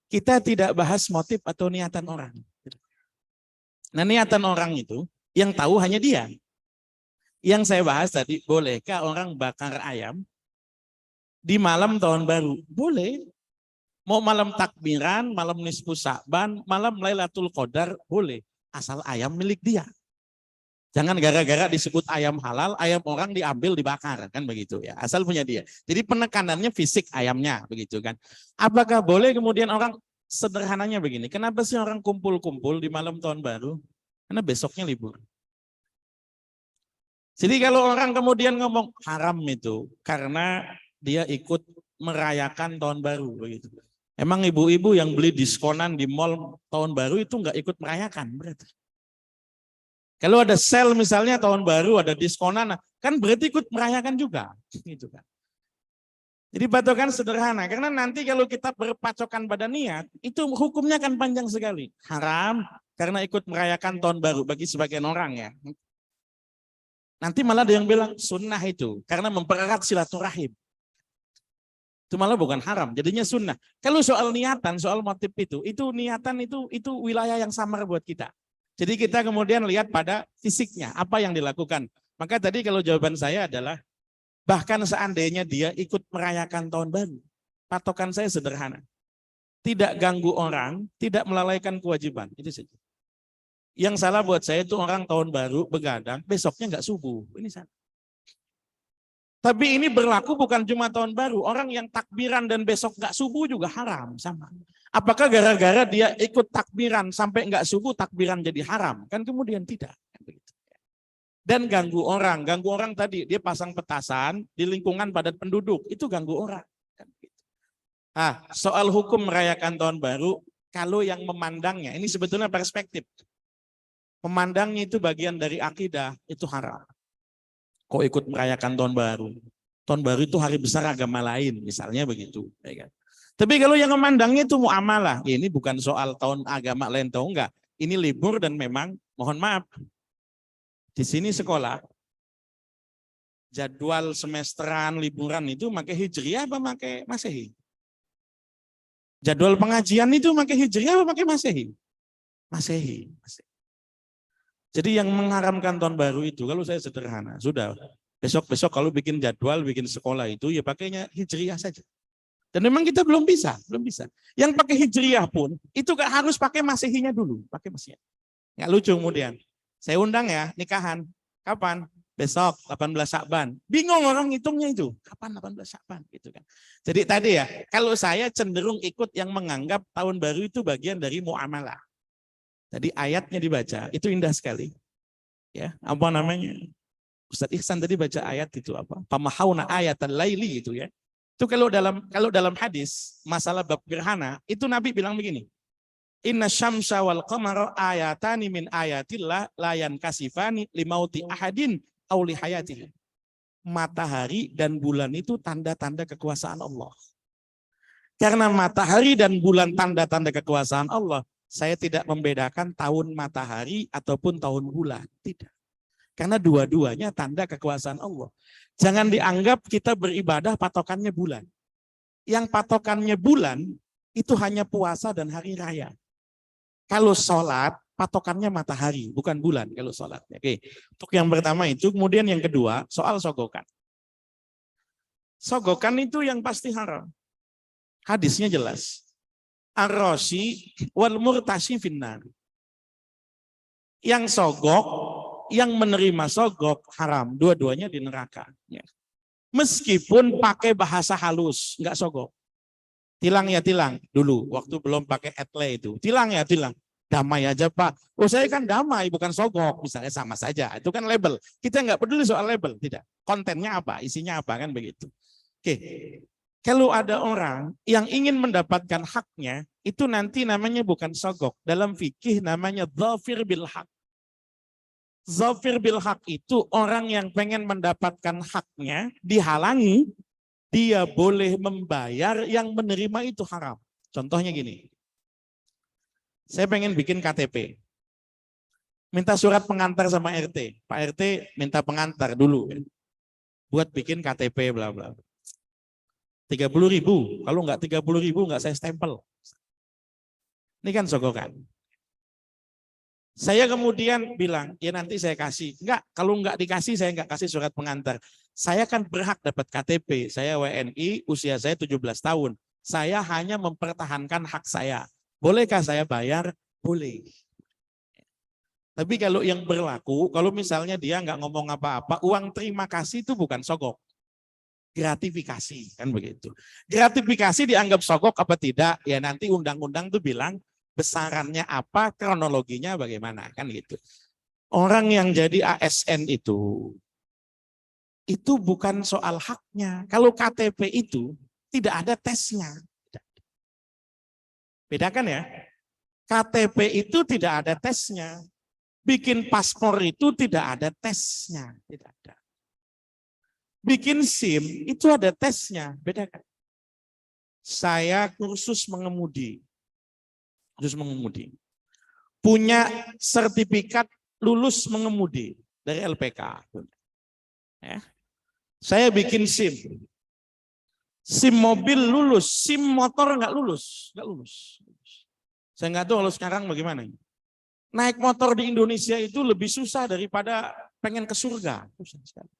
Kita tidak bahas motif atau niatan orang. Nah niatan orang itu, yang tahu hanya dia. Yang saya bahas tadi, bolehkah orang bakar ayam di malam tahun baru? Boleh. Mau malam takbiran, malam nisfu Sa'ban, malam Lailatul Qadar, boleh. Asal ayam milik dia. Jangan gara-gara disebut ayam halal, ayam orang diambil, dibakar. Kan begitu ya. Asal punya dia. Jadi penekanannya fisik ayamnya. Begitu kan. Apakah boleh kemudian orang sederhananya begini. Kenapa sih orang kumpul-kumpul di malam tahun baru? Karena besoknya libur. Jadi kalau orang kemudian ngomong haram itu. Karena dia ikut merayakan tahun baru. Begitu. Emang ibu-ibu yang beli diskonan di mall tahun baru itu nggak ikut merayakan berarti. Kalau ada sale misalnya tahun baru ada diskonan, kan berarti ikut merayakan juga, gitu kan. Jadi patokan sederhana, karena nanti kalau kita berpacokan pada niat, itu hukumnya kan panjang sekali. Haram karena ikut merayakan tahun baru bagi sebagian orang ya. Nanti malah ada yang bilang sunnah itu karena mempererat silaturahim. Itu malah bukan haram, jadinya sunnah. Kalau soal niatan, soal motif itu niatan itu wilayah yang samar buat kita. Jadi kita kemudian lihat pada fisiknya, apa yang dilakukan. Maka tadi kalau jawaban saya adalah, bahkan seandainya dia ikut merayakan tahun baru, patokan saya sederhana. Tidak ganggu orang, tidak melalaikan kewajiban. Itu saja. Yang salah buat saya itu orang tahun baru begadang, besoknya nggak subuh. Ini salah. Tapi ini berlaku bukan cuma tahun baru. Orang yang takbiran dan besok nggak subuh juga haram sama. Apakah gara-gara dia ikut takbiran sampai nggak subuh takbiran jadi haram? Kan kemudian tidak. Dan ganggu orang tadi dia pasang petasan di lingkungan padat penduduk, itu ganggu orang. Nah, soal hukum merayakan tahun baru, kalau yang memandangnya, ini sebetulnya perspektif. Memandangnya itu bagian dari akidah, itu haram. Kok ikut merayakan tahun baru? Tahun baru itu hari besar agama lain, misalnya begitu. Ya kan? Tapi kalau yang memandangnya itu muamalah, ini bukan soal tahun agama lain atau enggak. Ini libur dan memang, mohon maaf, di sini sekolah, jadwal semesteran, liburan itu pakai Hijriah apa pakai Masehi? Jadwal pengajian itu pakai Hijriah apa pakai Masehi? Masehi. Jadi yang mengharamkan tahun baru itu, kalau saya sederhana, sudah besok-besok kalau bikin jadwal, bikin sekolah itu ya pakainya Hijriah saja. Dan memang kita belum bisa. Yang pakai Hijriah pun itu gak harus pakai Masehinya dulu, pakai Masehi. Nggak lucu kemudian. Saya undang ya nikahan. Kapan? Besok 18 Syakban. Bingung orang hitungnya itu. Kapan 18 Syakban gitu kan. Jadi tadi ya, kalau saya cenderung ikut yang menganggap tahun baru itu bagian dari muamalah. Jadi ayatnya dibaca, itu indah sekali. Ya, apa namanya? Ustaz Ihsan tadi baca ayat itu apa? Pamahawna ayatan laili itu ya. Itu kalau dalam hadis masalah bab gerhana, itu Nabi bilang begini. Inna syamsa wal qamara ayatani min ayatillah layan kasifani limauti ahadin aw li hayatihi. Matahari dan bulan itu tanda-tanda kekuasaan Allah. Karena matahari dan bulan tanda-tanda kekuasaan Allah, saya tidak membedakan tahun matahari ataupun tahun bulan. Tidak. Karena dua-duanya tanda kekuasaan Allah. Jangan dianggap kita beribadah patokannya bulan. Yang patokannya bulan itu hanya puasa dan hari raya. Kalau sholat, patokannya matahari, bukan bulan kalau sholat. Oke. Untuk yang pertama itu, kemudian yang kedua, soal sogokan. Sogokan itu yang pasti haram. Hadisnya jelas. Ar-rosi wal murtasi finnar. Yang sogok, yang menerima sogok haram. Dua-duanya di neraka. Meskipun pakai bahasa halus, nggak sogok. Tilang ya tilang dulu, waktu belum pakai etle itu. Tilang ya tilang. Damai aja Pak. Oh saya kan damai, bukan sogok. Misalnya sama saja. Itu kan label. Kita nggak peduli soal label. Tidak. Kontennya apa, isinya apa kan begitu. Oke. Kalau ada orang yang ingin mendapatkan haknya, itu nanti namanya bukan sogok. Dalam fikih namanya dzafir bil haq. Dzafir bil haq itu orang yang pengen mendapatkan haknya, dihalangi, dia boleh membayar, yang menerima itu haram. Contohnya gini, saya pengen bikin KTP. Minta surat pengantar sama RT. Pak RT minta pengantar dulu. Buat bikin KTP bla bla. 30.000. Kalau enggak 30.000 enggak saya stempel. Ini kan sogokan. Saya kemudian bilang, ya nanti saya kasih. Enggak, kalau enggak dikasih saya enggak kasih surat pengantar. Saya kan berhak dapat KTP. Saya WNI, usia saya 17 tahun. Saya hanya mempertahankan hak saya. Bolehkah saya bayar? Boleh. Tapi kalau yang berlaku, kalau misalnya dia nggak ngomong apa-apa, uang terima kasih itu bukan sogok. Gratifikasi, kan begitu. Gratifikasi dianggap sogok apa tidak? Ya nanti undang-undang tuh bilang besarannya apa, kronologinya bagaimana, kan gitu. Orang yang jadi ASN itu bukan soal haknya. Kalau KTP itu tidak ada tesnya. Bedakan ya. KTP itu tidak ada tesnya. Bikin paspor itu tidak ada tesnya. Tidak ada. Bikin SIM itu ada tesnya. Bedakan. Saya kursus mengemudi. Punya sertifikat lulus mengemudi dari LPK. Ya. Saya bikin SIM. SIM mobil lulus, SIM motor nggak lulus. Saya nggak tahu kalau sekarang bagaimana. Naik motor di Indonesia itu lebih susah daripada pengen ke surga. Susah sekali.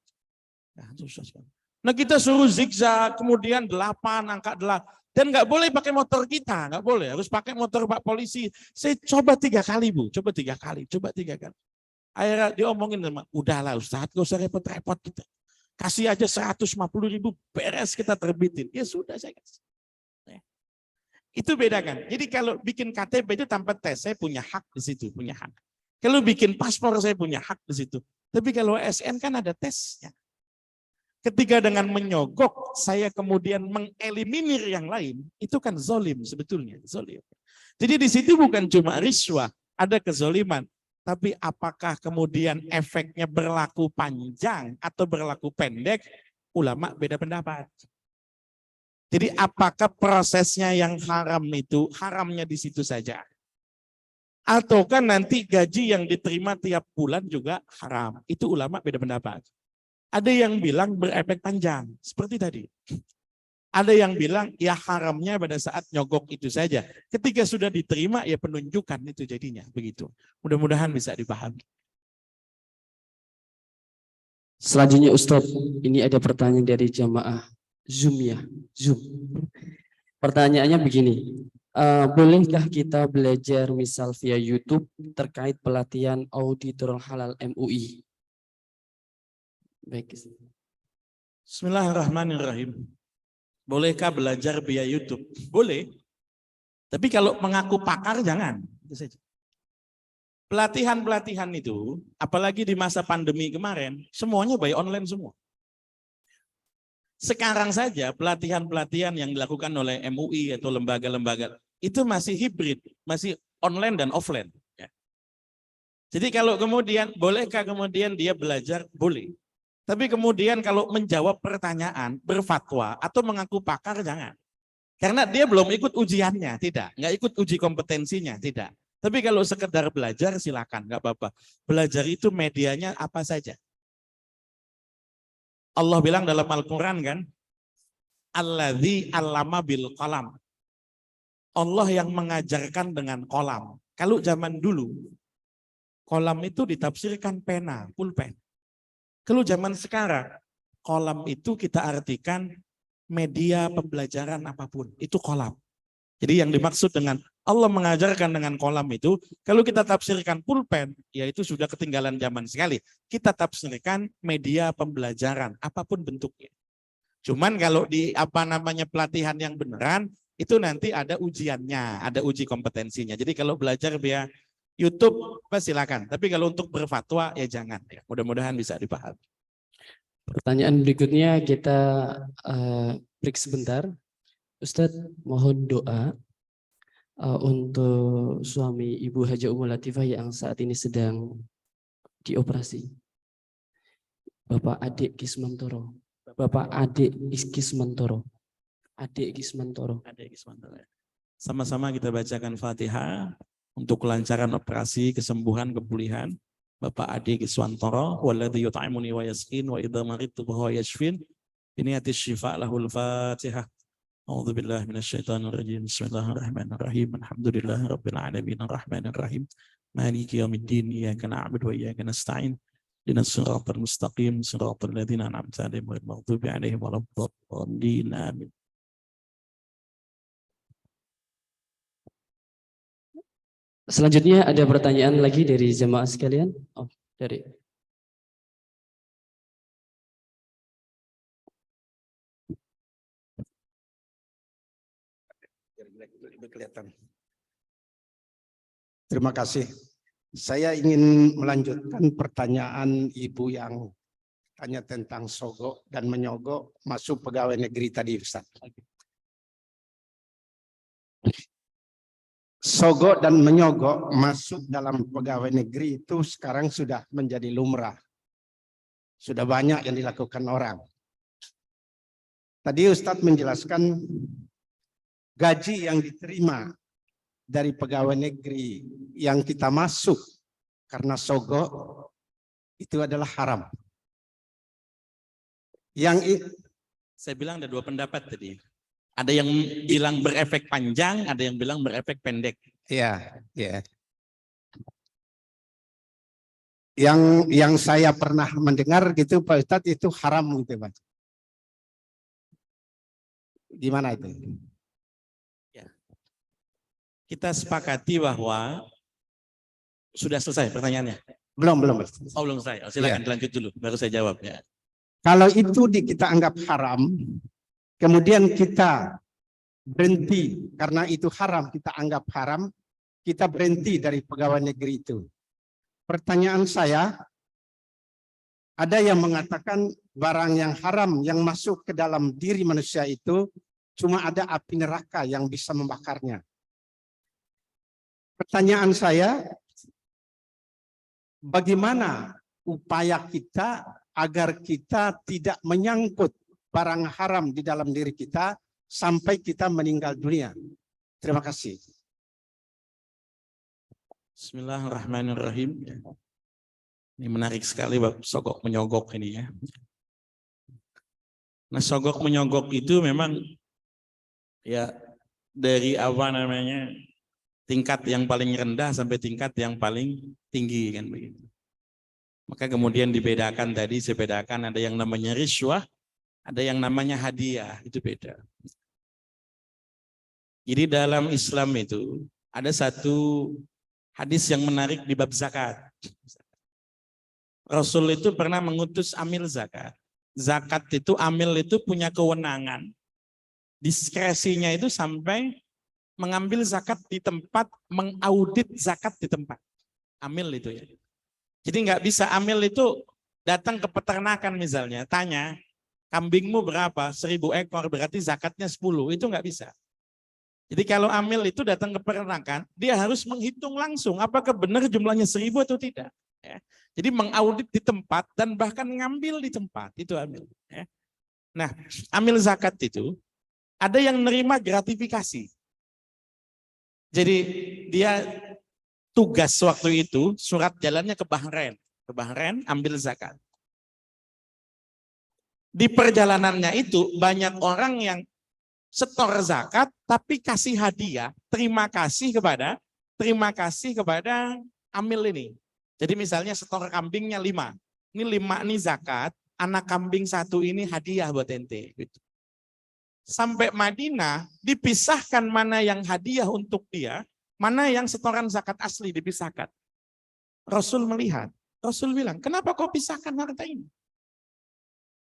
Ya, susah sekali. Nah kita suruh zigzag, kemudian 8, angka 8. Dan nggak boleh pakai motor kita, nggak boleh. Harus pakai motor Pak Polisi. Saya coba 3 kali Bu, coba 3 kali, coba 3 kali. Akhirnya diomongin sama, udahlah Ustaz, gak usah repot-repot kita. Kasih aja 150.000, beres kita terbitin. Ya sudah saya kasih. Itu beda kan. Jadi kalau bikin KTP itu tanpa tes, saya punya hak di situ, punya hak. Kalau bikin paspor saya punya hak di situ. Tapi kalau SN kan ada tesnya. Ketika dengan menyogok saya kemudian mengeliminir yang lain, itu kan zolim sebetulnya, zolim. Jadi di situ bukan cuma riswah, ada kezoliman. Tapi apakah kemudian efeknya berlaku panjang atau berlaku pendek? Ulama beda pendapat. Jadi apakah prosesnya yang haram itu haramnya di situ saja? Ataukah nanti gaji yang diterima tiap bulan juga haram? Itu ulama beda pendapat. Ada yang bilang berefek panjang, seperti tadi. Ada yang bilang ya haramnya pada saat nyogok itu saja. Ketika sudah diterima ya penunjukan itu jadinya begitu. Mudah-mudahan bisa dipahami. Selanjutnya Ustadz, ini ada pertanyaan dari jamaah Zoom ya, Zoom. Pertanyaannya begini, bolehkah kita belajar misal via YouTube terkait pelatihan auditor halal MUI? Baik. Bismillahirrahmanirrahim. Bolehkah belajar via YouTube? Boleh. Tapi kalau mengaku pakar jangan. Itu saja. Pelatihan-pelatihan itu, apalagi di masa pandemi kemarin, semuanya by online semua. Sekarang saja pelatihan-pelatihan yang dilakukan oleh MUI atau lembaga-lembaga itu masih hibrid, masih online dan offline. Ya. Jadi kalau kemudian, bolehkah kemudian dia belajar? Boleh. Tapi kemudian kalau menjawab pertanyaan, berfatwa atau mengaku pakar jangan. Karena dia belum ikut ujiannya, tidak. Nggak ikut uji kompetensinya, tidak. Tapi kalau sekedar belajar silakan, nggak apa-apa. Belajar itu medianya apa saja. Allah bilang dalam Al-Quran kan, Alladzi 'allama bil qalam. Allah yang mengajarkan dengan kolam. Kalau zaman dulu, kolam itu ditafsirkan pena, pulpen. Kalau zaman sekarang, kolam itu kita artikan media pembelajaran apapun. Itu kolam. Jadi yang dimaksud dengan Allah mengajarkan dengan kolam itu, kalau kita tafsirkan pulpen, ya itu sudah ketinggalan zaman sekali. Kita tafsirkan media pembelajaran, apapun bentuknya. Cuman kalau di pelatihan yang beneran, itu nanti ada ujiannya, ada uji kompetensinya. Jadi kalau belajar via YouTube, silakan. Tapi kalau untuk berfatwa, ya jangan. Ya. Mudah-mudahan bisa dipahami. Pertanyaan berikutnya kita break sebentar. Ustadz, mohon doa untuk suami Ibu Haja Ummul Latifah yang saat ini sedang dioperasi. Bapak Adik Kismantoro. Bapak Adik Kismantoro. Adik Kismantoro. Adik Kismantoro. Sama-sama kita bacakan Fatihah untuk kelancaran operasi, kesembuhan, kepulihan. Bapak Adik Kismantoro, walladzi yut'imuni wa yasqin wa idza maridtu fa huwa yashfin. Ini hati syifa lahul Fatihah. A'udzu billahi minasyaitonir rajim. Bismillahirrahmanirrahim. Alhamdulillahirabbil alamin arrahmanir rahim. Maliki yaumiddin. Iyyaka na'budu wa iyyaka nasta'in. Ihdinas siratal mustaqim. Siratal ladzina an'amta 'alaihim ghairil maghdubi 'alaihim waladdallin. Amin. Selanjutnya ada pertanyaan lagi dari jemaah sekalian. Oh, dari kelihatan. Terima kasih. Saya ingin melanjutkan pertanyaan Ibu yang tanya tentang sogok dan menyogok masuk pegawai negeri tadi, Ustaz. Sogok dan menyogok masuk dalam pegawai negeri itu sekarang sudah menjadi lumrah. Sudah banyak yang dilakukan orang. Tadi Ustadz menjelaskan gaji yang diterima dari pegawai negeri yang kita masuk karena sogok itu adalah haram. Saya bilang ada 2 pendapat tadi. Ada yang bilang berefek panjang, ada yang bilang berefek pendek. Iya, iya. Yang saya pernah mendengar gitu Pak Ustadz itu haram gitu Pak. Gimana itu? Kita sepakati bahwa sudah selesai pertanyaannya. Belum. Oh, belum selesai. Oh, silakan dilanjut dulu, baru saya jawab ya. Kalau itu kita anggap haram, kemudian kita berhenti karena itu haram, kita anggap haram, kita berhenti dari pegawai negeri itu. Pertanyaan saya, ada yang mengatakan barang yang haram yang masuk ke dalam diri manusia itu cuma ada api neraka yang bisa membakarnya. Pertanyaan saya, bagaimana upaya kita agar kita tidak menyangkut barang haram di dalam diri kita sampai kita meninggal dunia? Terima kasih. Bismillahirrahmanirrahim. Ini menarik sekali bab sogok menyogok ini ya. Nah, sogok menyogok itu memang ya dari apa namanya tingkat yang paling rendah sampai tingkat yang paling tinggi kan begitu. Maka kemudian dibedakan tadi, saya bedakan ada yang namanya riswah, ada yang namanya hadiah, itu beda. Jadi dalam Islam itu ada satu hadis yang menarik di bab zakat. Rasul itu pernah mengutus amil zakat. Zakat itu, amil itu punya kewenangan. Diskresinya itu sampai mengambil zakat di tempat, mengaudit zakat di tempat. Amil itu ya. Jadi nggak bisa amil itu datang ke peternakan misalnya, tanya, kambingmu berapa? 1000 ekor, berarti zakatnya 10. Itu nggak bisa. Jadi kalau amil itu datang ke peternakan, dia harus menghitung langsung apakah benar jumlahnya 1000 atau tidak. Ya. Jadi mengaudit di tempat dan bahkan ngambil di tempat, itu amil. Ya. Nah, amil zakat itu ada yang nerima gratifikasi. Jadi dia tugas waktu itu surat jalannya ke Bahrain ambil zakat. Di perjalanannya itu banyak orang yang setor zakat tapi kasih hadiah, terima kasih kepada amil ini. Jadi misalnya setor kambingnya 5. Ini 5 nih zakat, anak kambing 1 ini hadiah buat ente gitu. Sampai Madinah dipisahkan mana yang hadiah untuk dia, mana yang setoran zakat asli dipisahkan. Rasul melihat, Rasul bilang, kenapa kau pisahkan harta ini?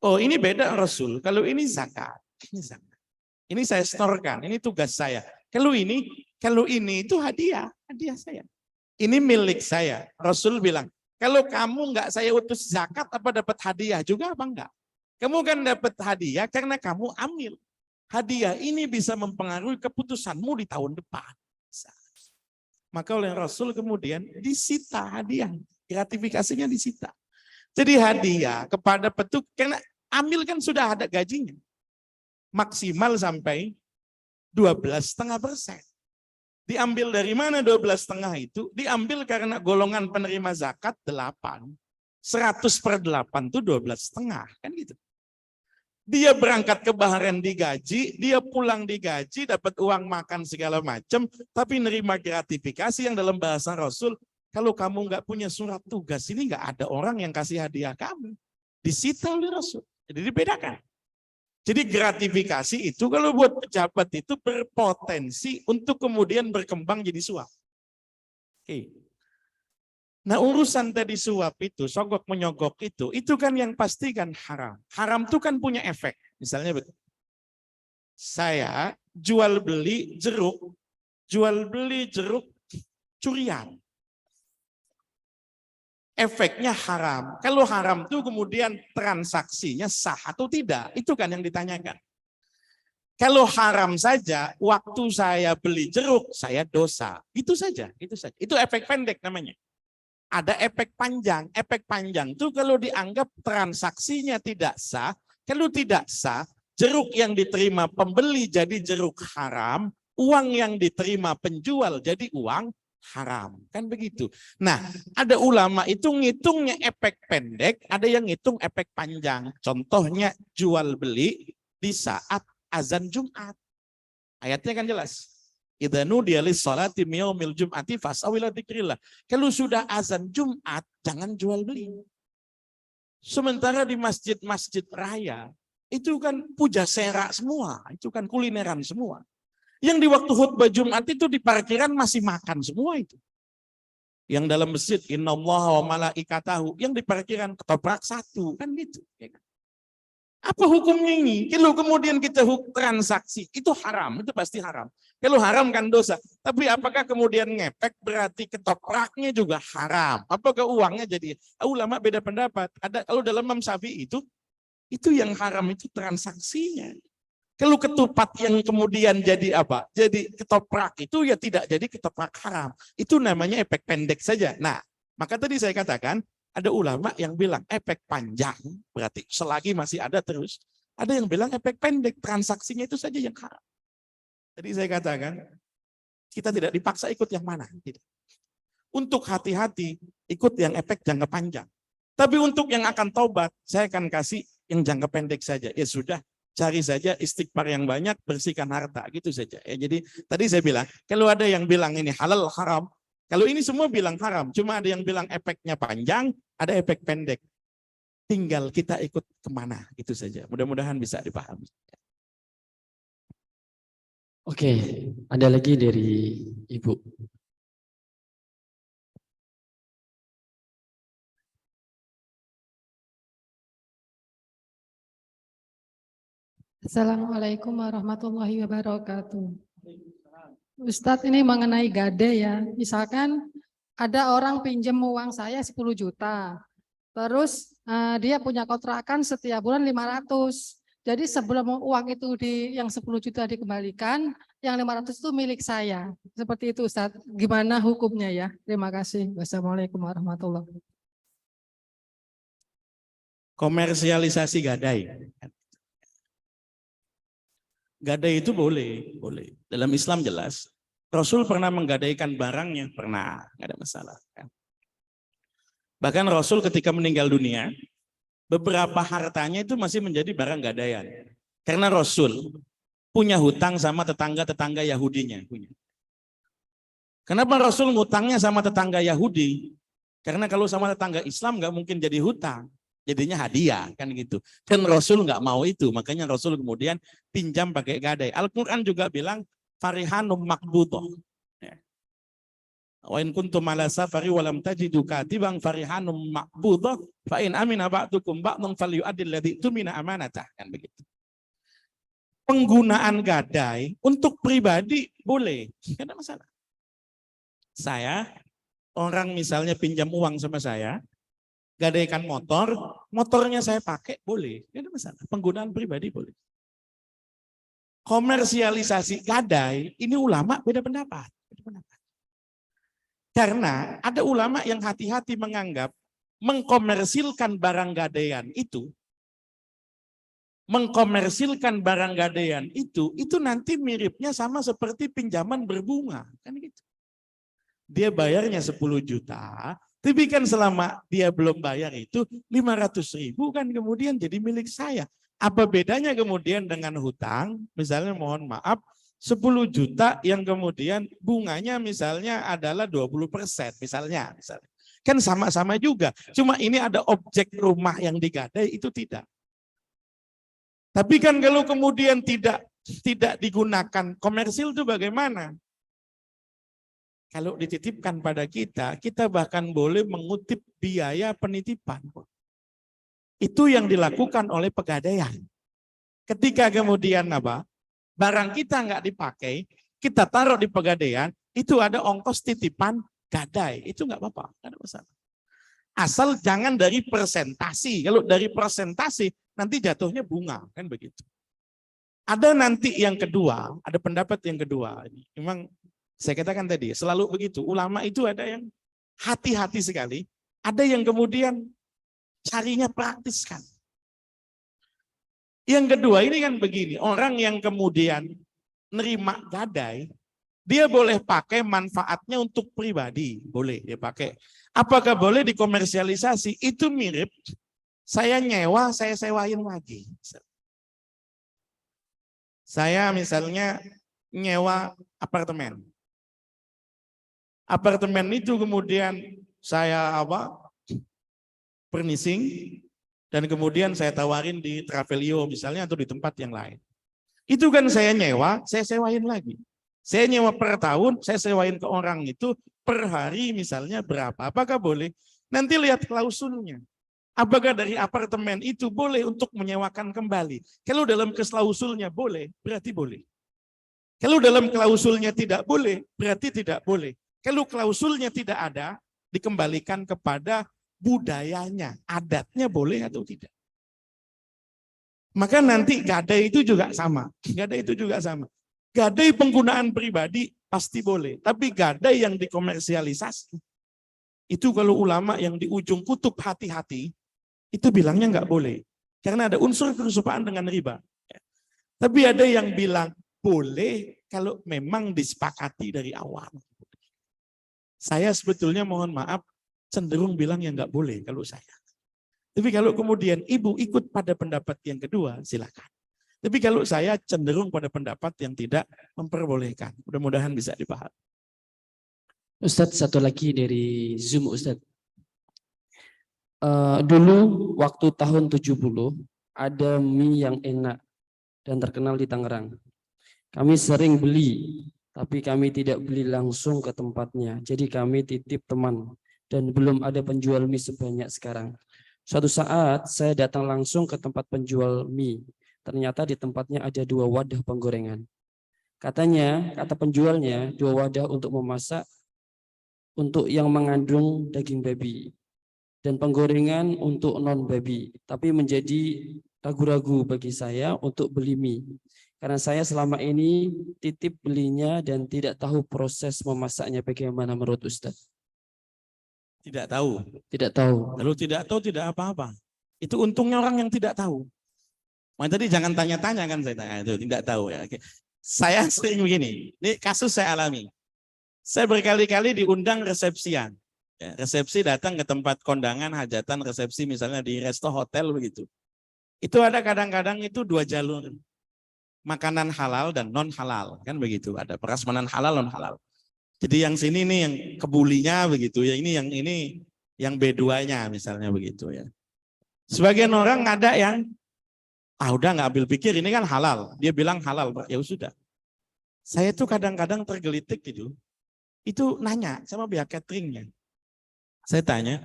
Oh ini beda Rasul, kalau ini zakat. Ini zakat. Ini saya setorkan, ini tugas saya. Kalau ini itu hadiah saya. Ini milik saya. Rasul bilang, kalau kamu enggak saya utus zakat, apa dapat hadiah juga apa enggak? Kamu kan dapat hadiah karena kamu amil. Hadiah ini bisa mempengaruhi keputusanmu di tahun depan. Maka oleh Rasul kemudian disita hadiah, gratifikasinya disita. Jadi hadiah kepada petuk, karena amil kan sudah ada gajinya. Maksimal sampai 12,5%. Diambil dari mana 12,5 itu? Diambil karena golongan penerima zakat 8. 100/8 itu 12,5. Kan gitu. Dia berangkat ke Bahrain digaji, dia pulang digaji, dapat uang makan segala macam, tapi nerima gratifikasi yang dalam bahasa Rasul, kalau kamu nggak punya surat tugas ini nggak ada orang yang kasih hadiah kamu. Disita oleh Rasul. Jadi dibedakan. Jadi gratifikasi itu kalau buat pejabat itu berpotensi untuk kemudian berkembang jadi suap. Oke. Nah urusan tadi suap itu, sogok menyogok itu kan yang pasti kan haram. Haram itu kan punya efek. Misalnya betul. Saya jual beli jeruk curian. Efeknya haram. Kalau haram itu kemudian transaksinya sah atau tidak, itu kan yang ditanyakan. Kalau haram saja, waktu saya beli jeruk, saya dosa. Itu saja, itu saja. Itu efek pendek namanya. Ada efek panjang. Efek panjang itu kalau dianggap transaksinya tidak sah, kalau tidak sah, jeruk yang diterima pembeli jadi jeruk haram, uang yang diterima penjual jadi uang haram. Kan begitu. Nah, ada ulama itu ngitungnya efek pendek, ada yang ngitung efek panjang. Contohnya jual beli di saat azan Jumat. Ayatnya kan jelas. Idza nudiya lis-shalati min yaumil jum'ati fas'au ila dzikrillah. Kalau sudah azan Jumat, jangan jual beli. Sementara di masjid-masjid raya, itu kan puja sera semua, itu kan kulineran semua. Yang di waktu khutbah Jumat itu di parkiran masih makan semua itu. Yang dalam masjid, innallaha wa malaikatahu, yang di parkiran ketoprak satu, kan gitu. Apa hukumnya ini? Kalau kemudian kita transaksi, itu haram, itu pasti haram. Kalau haram kan dosa. Tapi apakah kemudian ngepek berarti ketopraknya juga haram? Apakah uangnya jadi? Ulama beda pendapat. Ada kalau dalam Imam Syafi'i itu yang haram itu transaksinya. Kalau ketupat yang kemudian jadi apa? Jadi ketoprak itu ya tidak jadi ketoprak haram. Itu namanya efek pendek saja. Nah, maka tadi saya katakan ada ulama yang bilang efek panjang, berarti selagi masih ada terus. Ada yang bilang efek pendek, transaksinya itu saja yang haram. Jadi saya katakan, kita tidak dipaksa ikut yang mana. Tidak. Untuk hati-hati, ikut yang efek jangka panjang. Tapi untuk yang akan taubat, saya akan kasih yang jangka pendek saja. Ya sudah, cari saja istighfar yang banyak, bersihkan harta, gitu saja. Ya, jadi tadi saya bilang, kalau ada yang bilang ini halal haram, kalau ini semua bilang haram, cuma ada yang bilang efeknya panjang, ada efek pendek. Tinggal kita ikut kemana, itu saja. Mudah-mudahan bisa dipahami. Oke, ada lagi dari Ibu. Assalamualaikum warahmatullahi wabarakatuh. Ustadz, ini mengenai gade ya. Misalkan ada orang pinjam uang saya 10 juta. Terus dia punya kontrakan setiap bulan 500. Jadi sebelum uang itu yang 10 juta dikembalikan, yang 500 itu milik saya. Seperti itu Ustadz. Gimana hukumnya ya? Terima kasih. Wassalamualaikum warahmatullahi wabarakatuh. Komersialisasi gadai. Gadai itu boleh. Dalam Islam jelas. Rasul pernah menggadaikan barangnya, pernah, nggak ada masalah. Bahkan Rasul ketika meninggal dunia, beberapa hartanya itu masih menjadi barang gadaian. Karena Rasul punya hutang sama tetangga-tetangga Yahudinya. Kenapa Rasul ngutangnya sama tetangga Yahudi? Karena kalau sama tetangga Islam nggak mungkin jadi hutang. Jadinya hadiah kan gitu. Dan Rasul nggak mau itu, makanya Rasul kemudian pinjam pakai gadai. Al-Quran juga bilang farihanum makbudoh. Wa in kuntum ala safari wa lam tajidu katiban farihanum makbudoh fa in amina ba'dukum ba'dun falyu'addil ladzi tumina amanatah, kan begitu. Penggunaan gadai untuk pribadi boleh, tidak ada masalah. Saya orang misalnya pinjam uang sama saya, gadaikan motor, motornya saya pakai, boleh. Tidak ada masalah. Penggunaan pribadi boleh. Komersialisasi gadai, ini ulama beda pendapat. Karena ada ulama yang hati-hati menganggap mengkomersilkan barang gadaian itu, itu nanti miripnya sama seperti pinjaman berbunga. Kan gitu. Dia bayarnya 10 juta, tapi kan selama dia belum bayar itu 500.000 kan kemudian jadi milik saya. Apa bedanya kemudian dengan hutang? Misalnya mohon maaf 10 juta yang kemudian bunganya misalnya adalah 20% misalnya. Kan sama-sama juga. Cuma ini ada objek rumah yang digadai itu tidak. Tapi kan kalau kemudian tidak digunakan komersil itu bagaimana? Kalau dititipkan pada kita bahkan boleh mengutip biaya penitipan. Itu yang dilakukan oleh pegadaian. Ketika kemudian barang kita nggak dipakai, kita taruh di pegadaian, itu ada ongkos titipan gadai. Itu nggak apa-apa, nggak ada masalah. Asal jangan dari persentasi. Kalau dari persentasi, nanti jatuhnya bunga, kan begitu. Ada nanti yang kedua, ada pendapat yang kedua. Memang saya katakan tadi, selalu begitu. Ulama itu ada yang hati-hati sekali, ada yang kemudian carinya praktis kan. Yang kedua ini kan begini, orang yang kemudian nerima gadai, dia boleh pakai manfaatnya untuk pribadi, boleh dia pakai. Apakah boleh dikomersialisasi? Itu mirip saya nyewa, saya sewain lagi. Saya misalnya nyewa apartemen. Apartemen itu kemudian saya pernising dan kemudian saya tawarin di Travelio misalnya atau di tempat yang lain. Itu kan saya nyewa, saya sewain lagi. Saya nyewa per tahun, saya sewain ke orang itu per hari misalnya berapa. Apakah boleh? Nanti lihat klausulnya. Apakah dari apartemen itu boleh untuk menyewakan kembali? Kalau dalam klausulnya boleh, berarti boleh. Kalau dalam klausulnya tidak boleh, berarti tidak boleh. Kalau klausulnya tidak ada, dikembalikan kepada budayanya, adatnya boleh atau tidak. Maka nanti gadai itu juga sama. Gadai itu juga sama. Gadai penggunaan pribadi pasti boleh. Tapi gadai yang dikomersialisasi, itu kalau ulama yang di ujung kutub hati-hati, itu bilangnya nggak boleh. Karena ada unsur kerusupaan dengan riba. Tapi ada yang bilang boleh kalau memang disepakati dari awal. Saya sebetulnya mohon maaf, cenderung bilang yang nggak boleh kalau saya. Tapi kalau kemudian ibu ikut pada pendapat yang kedua, silakan. Tapi kalau saya cenderung pada pendapat yang tidak memperbolehkan. Mudah-mudahan bisa dipahami. Ustadz, satu lagi dari Zoom, Ustadz. Dulu waktu tahun 70 ada mie yang enak dan terkenal di Tangerang. Kami sering beli, tapi kami tidak beli langsung ke tempatnya. Jadi kami titip teman dan belum ada penjual mie sebanyak sekarang. Suatu saat saya datang langsung ke tempat penjual mie. Ternyata di tempatnya ada 2 wadah penggorengan. Kata penjualnya 2 wadah untuk memasak untuk yang mengandung daging babi dan penggorengan untuk non babi. Tapi menjadi ragu-ragu bagi saya untuk beli mie. Karena saya selama ini titip belinya dan tidak tahu proses memasaknya bagaimana menurut Ustadz. Tidak tahu. Tidak tahu. Kalau tidak tahu tidak apa-apa. Itu untungnya orang yang tidak tahu. Makanya tadi jangan tanya-tanya kan saya tanya itu tidak tahu ya. Oke. Saya sering begini. Ini kasus saya alami. Saya berkali-kali diundang resepsian. Ya, resepsi datang ke tempat kondangan, hajatan, resepsi misalnya di resto hotel begitu. Itu ada kadang-kadang itu 2 jalur. Makanan halal dan non halal kan begitu, ada prasmanan halal non halal. Jadi yang sini nih yang kebulinya begitu ya, ini yang B2-nya misalnya begitu ya. Sebagian orang ada yang udah nggak ambil pikir ini kan halal, dia bilang halal, ya sudah. Saya tuh kadang-kadang tergelitik gitu, itu nanya sama pihak cateringnya. Saya tanya,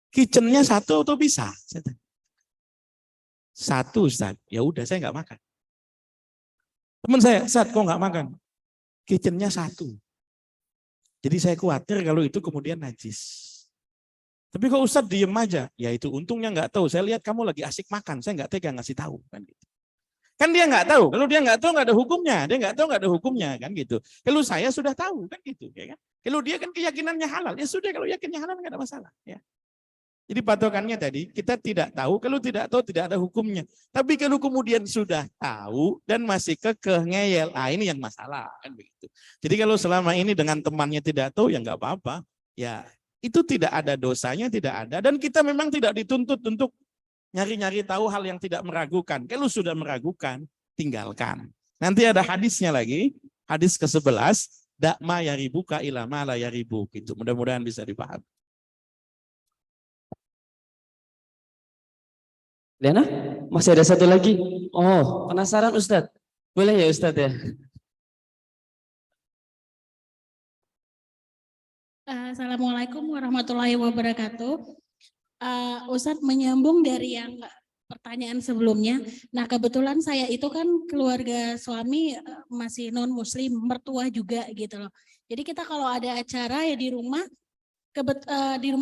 kitchennya 1 atau bisa? Saya tanya. 1 Ustaz, ya udah saya nggak makan. Teman saya, Ustaz kok nggak makan? Kitchennya 1. Jadi saya khawatir kalau itu kemudian najis. Tapi kok Ustaz diem aja? Ya itu untungnya nggak tahu. Saya lihat kamu lagi asik makan, saya nggak tega ngasih tahu kan gitu. Kan dia nggak tahu. Kalau dia nggak tahu nggak ada hukumnya. Dia nggak tahu nggak ada hukumnya kan gitu. Kalau saya sudah tahu kan gitu. Ya kan? Kalau dia kan keyakinannya halal, ya sudah kalau yakinnya halal nggak ada masalah. Ya. Jadi patokannya tadi kita tidak tahu, kalau tidak tahu tidak ada hukumnya. Tapi kalau kemudian sudah tahu dan masih kekeh ngeyel, ini yang masalah kan begitu. Jadi kalau selama ini dengan temannya tidak tahu ya nggak apa-apa, ya itu tidak ada dosanya, tidak ada. Dan kita memang tidak dituntut untuk nyari-nyari tahu hal yang tidak meragukan. Kalau sudah meragukan, tinggalkan. Nanti ada hadisnya lagi, hadis ke-11, dakma yaribuka ilama la yaribuk. Itu mudah-mudahan bisa dipahami. Lena, masih ada satu lagi. Oh, penasaran Ustadz? Boleh ya Ustadz ya? Assalamualaikum warahmatullahi wabarakatuh. Ustadz, menyambung dari yang pertanyaan sebelumnya. Nah, kebetulan saya itu kan keluarga suami masih non muslim, mertua juga gitu loh. Jadi kita kalau ada acara ya di rumah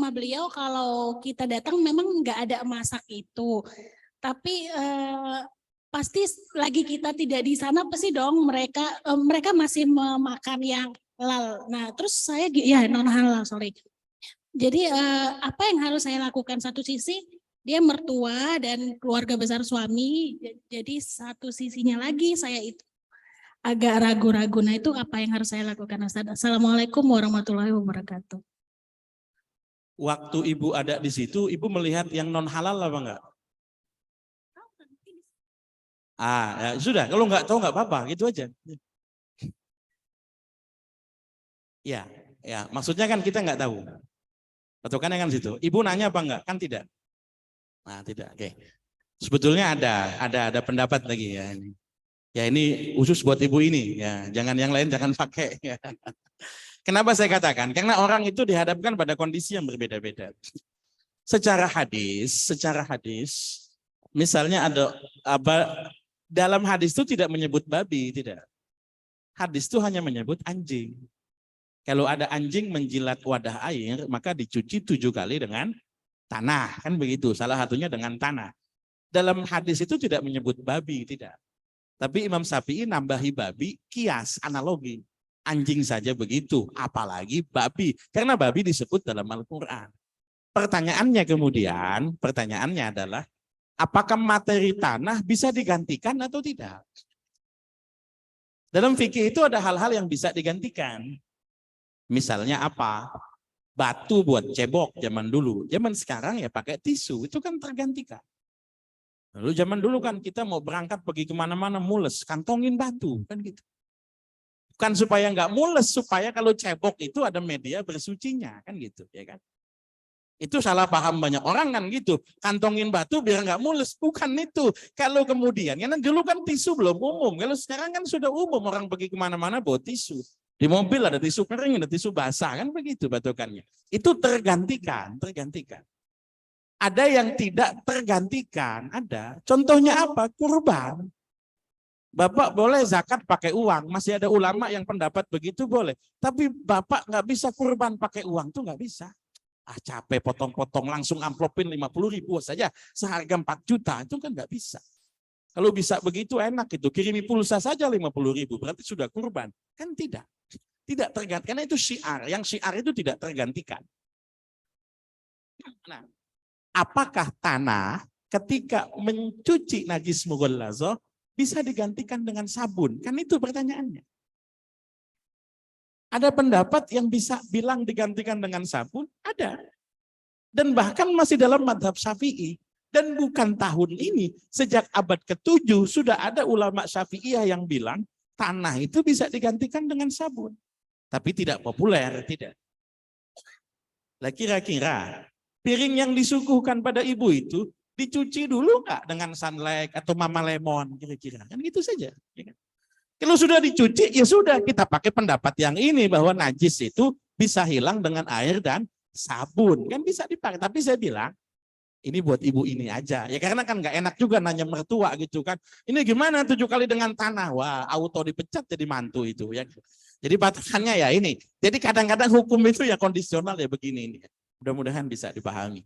beliau, kalau kita datang memang nggak ada masak itu. Tapi pasti lagi kita tidak di sana pasti dong mereka masih memakan yang halal. Nah, terus saya ya non halal, sorry. Jadi apa yang harus saya lakukan? Satu sisi dia mertua dan keluarga besar suami, jadi satu sisinya lagi saya itu agak ragu-ragu. Nah, itu apa yang harus saya lakukan, Ustaz? Assalamualaikum warahmatullahi wabarakatuh. Waktu ibu ada di situ, ibu melihat yang non halal apa enggak? Ya sudah, kalau nggak tahu nggak apa-apa, gitu aja. Ya, ya. Maksudnya kan kita nggak tahu. Patokannya kan situ. Ibu nanya apa enggak? Kan tidak. Nah, tidak. Oke. Sebetulnya ada pendapat lagi ya ini. Ya ini khusus buat ibu ini ya. Jangan yang lain jangan pakai. Ya. Kenapa saya katakan? Karena orang itu dihadapkan pada kondisi yang berbeda-beda. Secara hadis, misalnya ada apa dalam hadis itu tidak menyebut babi, tidak. Hadis itu hanya menyebut anjing. Kalau ada anjing menjilat wadah air, maka dicuci 7 kali dengan tanah, kan begitu. Salah satunya dengan tanah. Dalam hadis itu tidak menyebut babi, tidak. Tapi Imam Syafi'i nambahi babi, kias, analogi. Anjing saja begitu, apalagi babi. Karena babi disebut dalam Al-Quran. Pertanyaannya adalah, apakah materi tanah bisa digantikan atau tidak? Dalam fikih itu ada hal-hal yang bisa digantikan. Misalnya apa? Batu buat cebok zaman dulu. Zaman sekarang ya pakai tisu, itu kan tergantikan. Lalu zaman dulu kan kita mau berangkat pergi kemana-mana mules, kantongin batu, kan gitu. Bukan supaya nggak mules, supaya kalau cebok itu ada media bersucinya, kan gitu, ya kan? Itu salah paham banyak orang kan gitu, kantongin batu biar nggak mules, bukan itu. Kalau kemudian, karena dulu kan tisu belum umum, kalau sekarang kan sudah umum orang pergi kemana-mana bawa tisu. Di mobil ada tisu kering, ada tisu basah, kan begitu batokannya. Itu tergantikan. Ada yang tidak tergantikan, ada. Contohnya apa? Kurban. Bapak boleh zakat pakai uang, masih ada ulama yang pendapat begitu boleh. Tapi Bapak nggak bisa kurban pakai uang, tuh nggak bisa. Ah capek potong-potong, langsung amplopin 50.000 saja, seharga 4 juta, itu kan nggak bisa. Kalau bisa begitu enak itu, kirimi pulsa saja 50.000, berarti sudah kurban. Kan tidak. Tidak tergantikan, karena itu syiar. Yang syiar itu tidak tergantikan. Nah, apakah tanah ketika mencuci najis mughallaza bisa digantikan dengan sabun? Kan itu pertanyaannya. Ada pendapat yang bisa bilang digantikan dengan sabun? Ada. Dan bahkan masih dalam mazhab Syafi'i. Dan bukan tahun ini, sejak abad ke-7 sudah ada ulama Syafi'iyah yang bilang tanah itu bisa digantikan dengan sabun. Tapi tidak populer, tidak. Lah kira-kira piring yang disuguhkan pada ibu itu dicuci dulu nggak dengan Sunlight atau Mama Lemon kira-kira? Kan gitu saja. Ya kan? Kalau sudah dicuci, ya sudah kita pakai pendapat yang ini bahwa najis itu bisa hilang dengan air dan sabun. Kan bisa dipakai. Tapi saya bilang, ini buat ibu ini aja. Ya karena kan nggak enak juga nanya mertua gitu kan. Ini gimana 7 kali dengan tanah? Wah, auto dipecat jadi mantu itu ya. Jadi batasannya ya ini. Jadi kadang-kadang hukum itu ya kondisional ya begini ini. Mudah-mudahan bisa dipahami.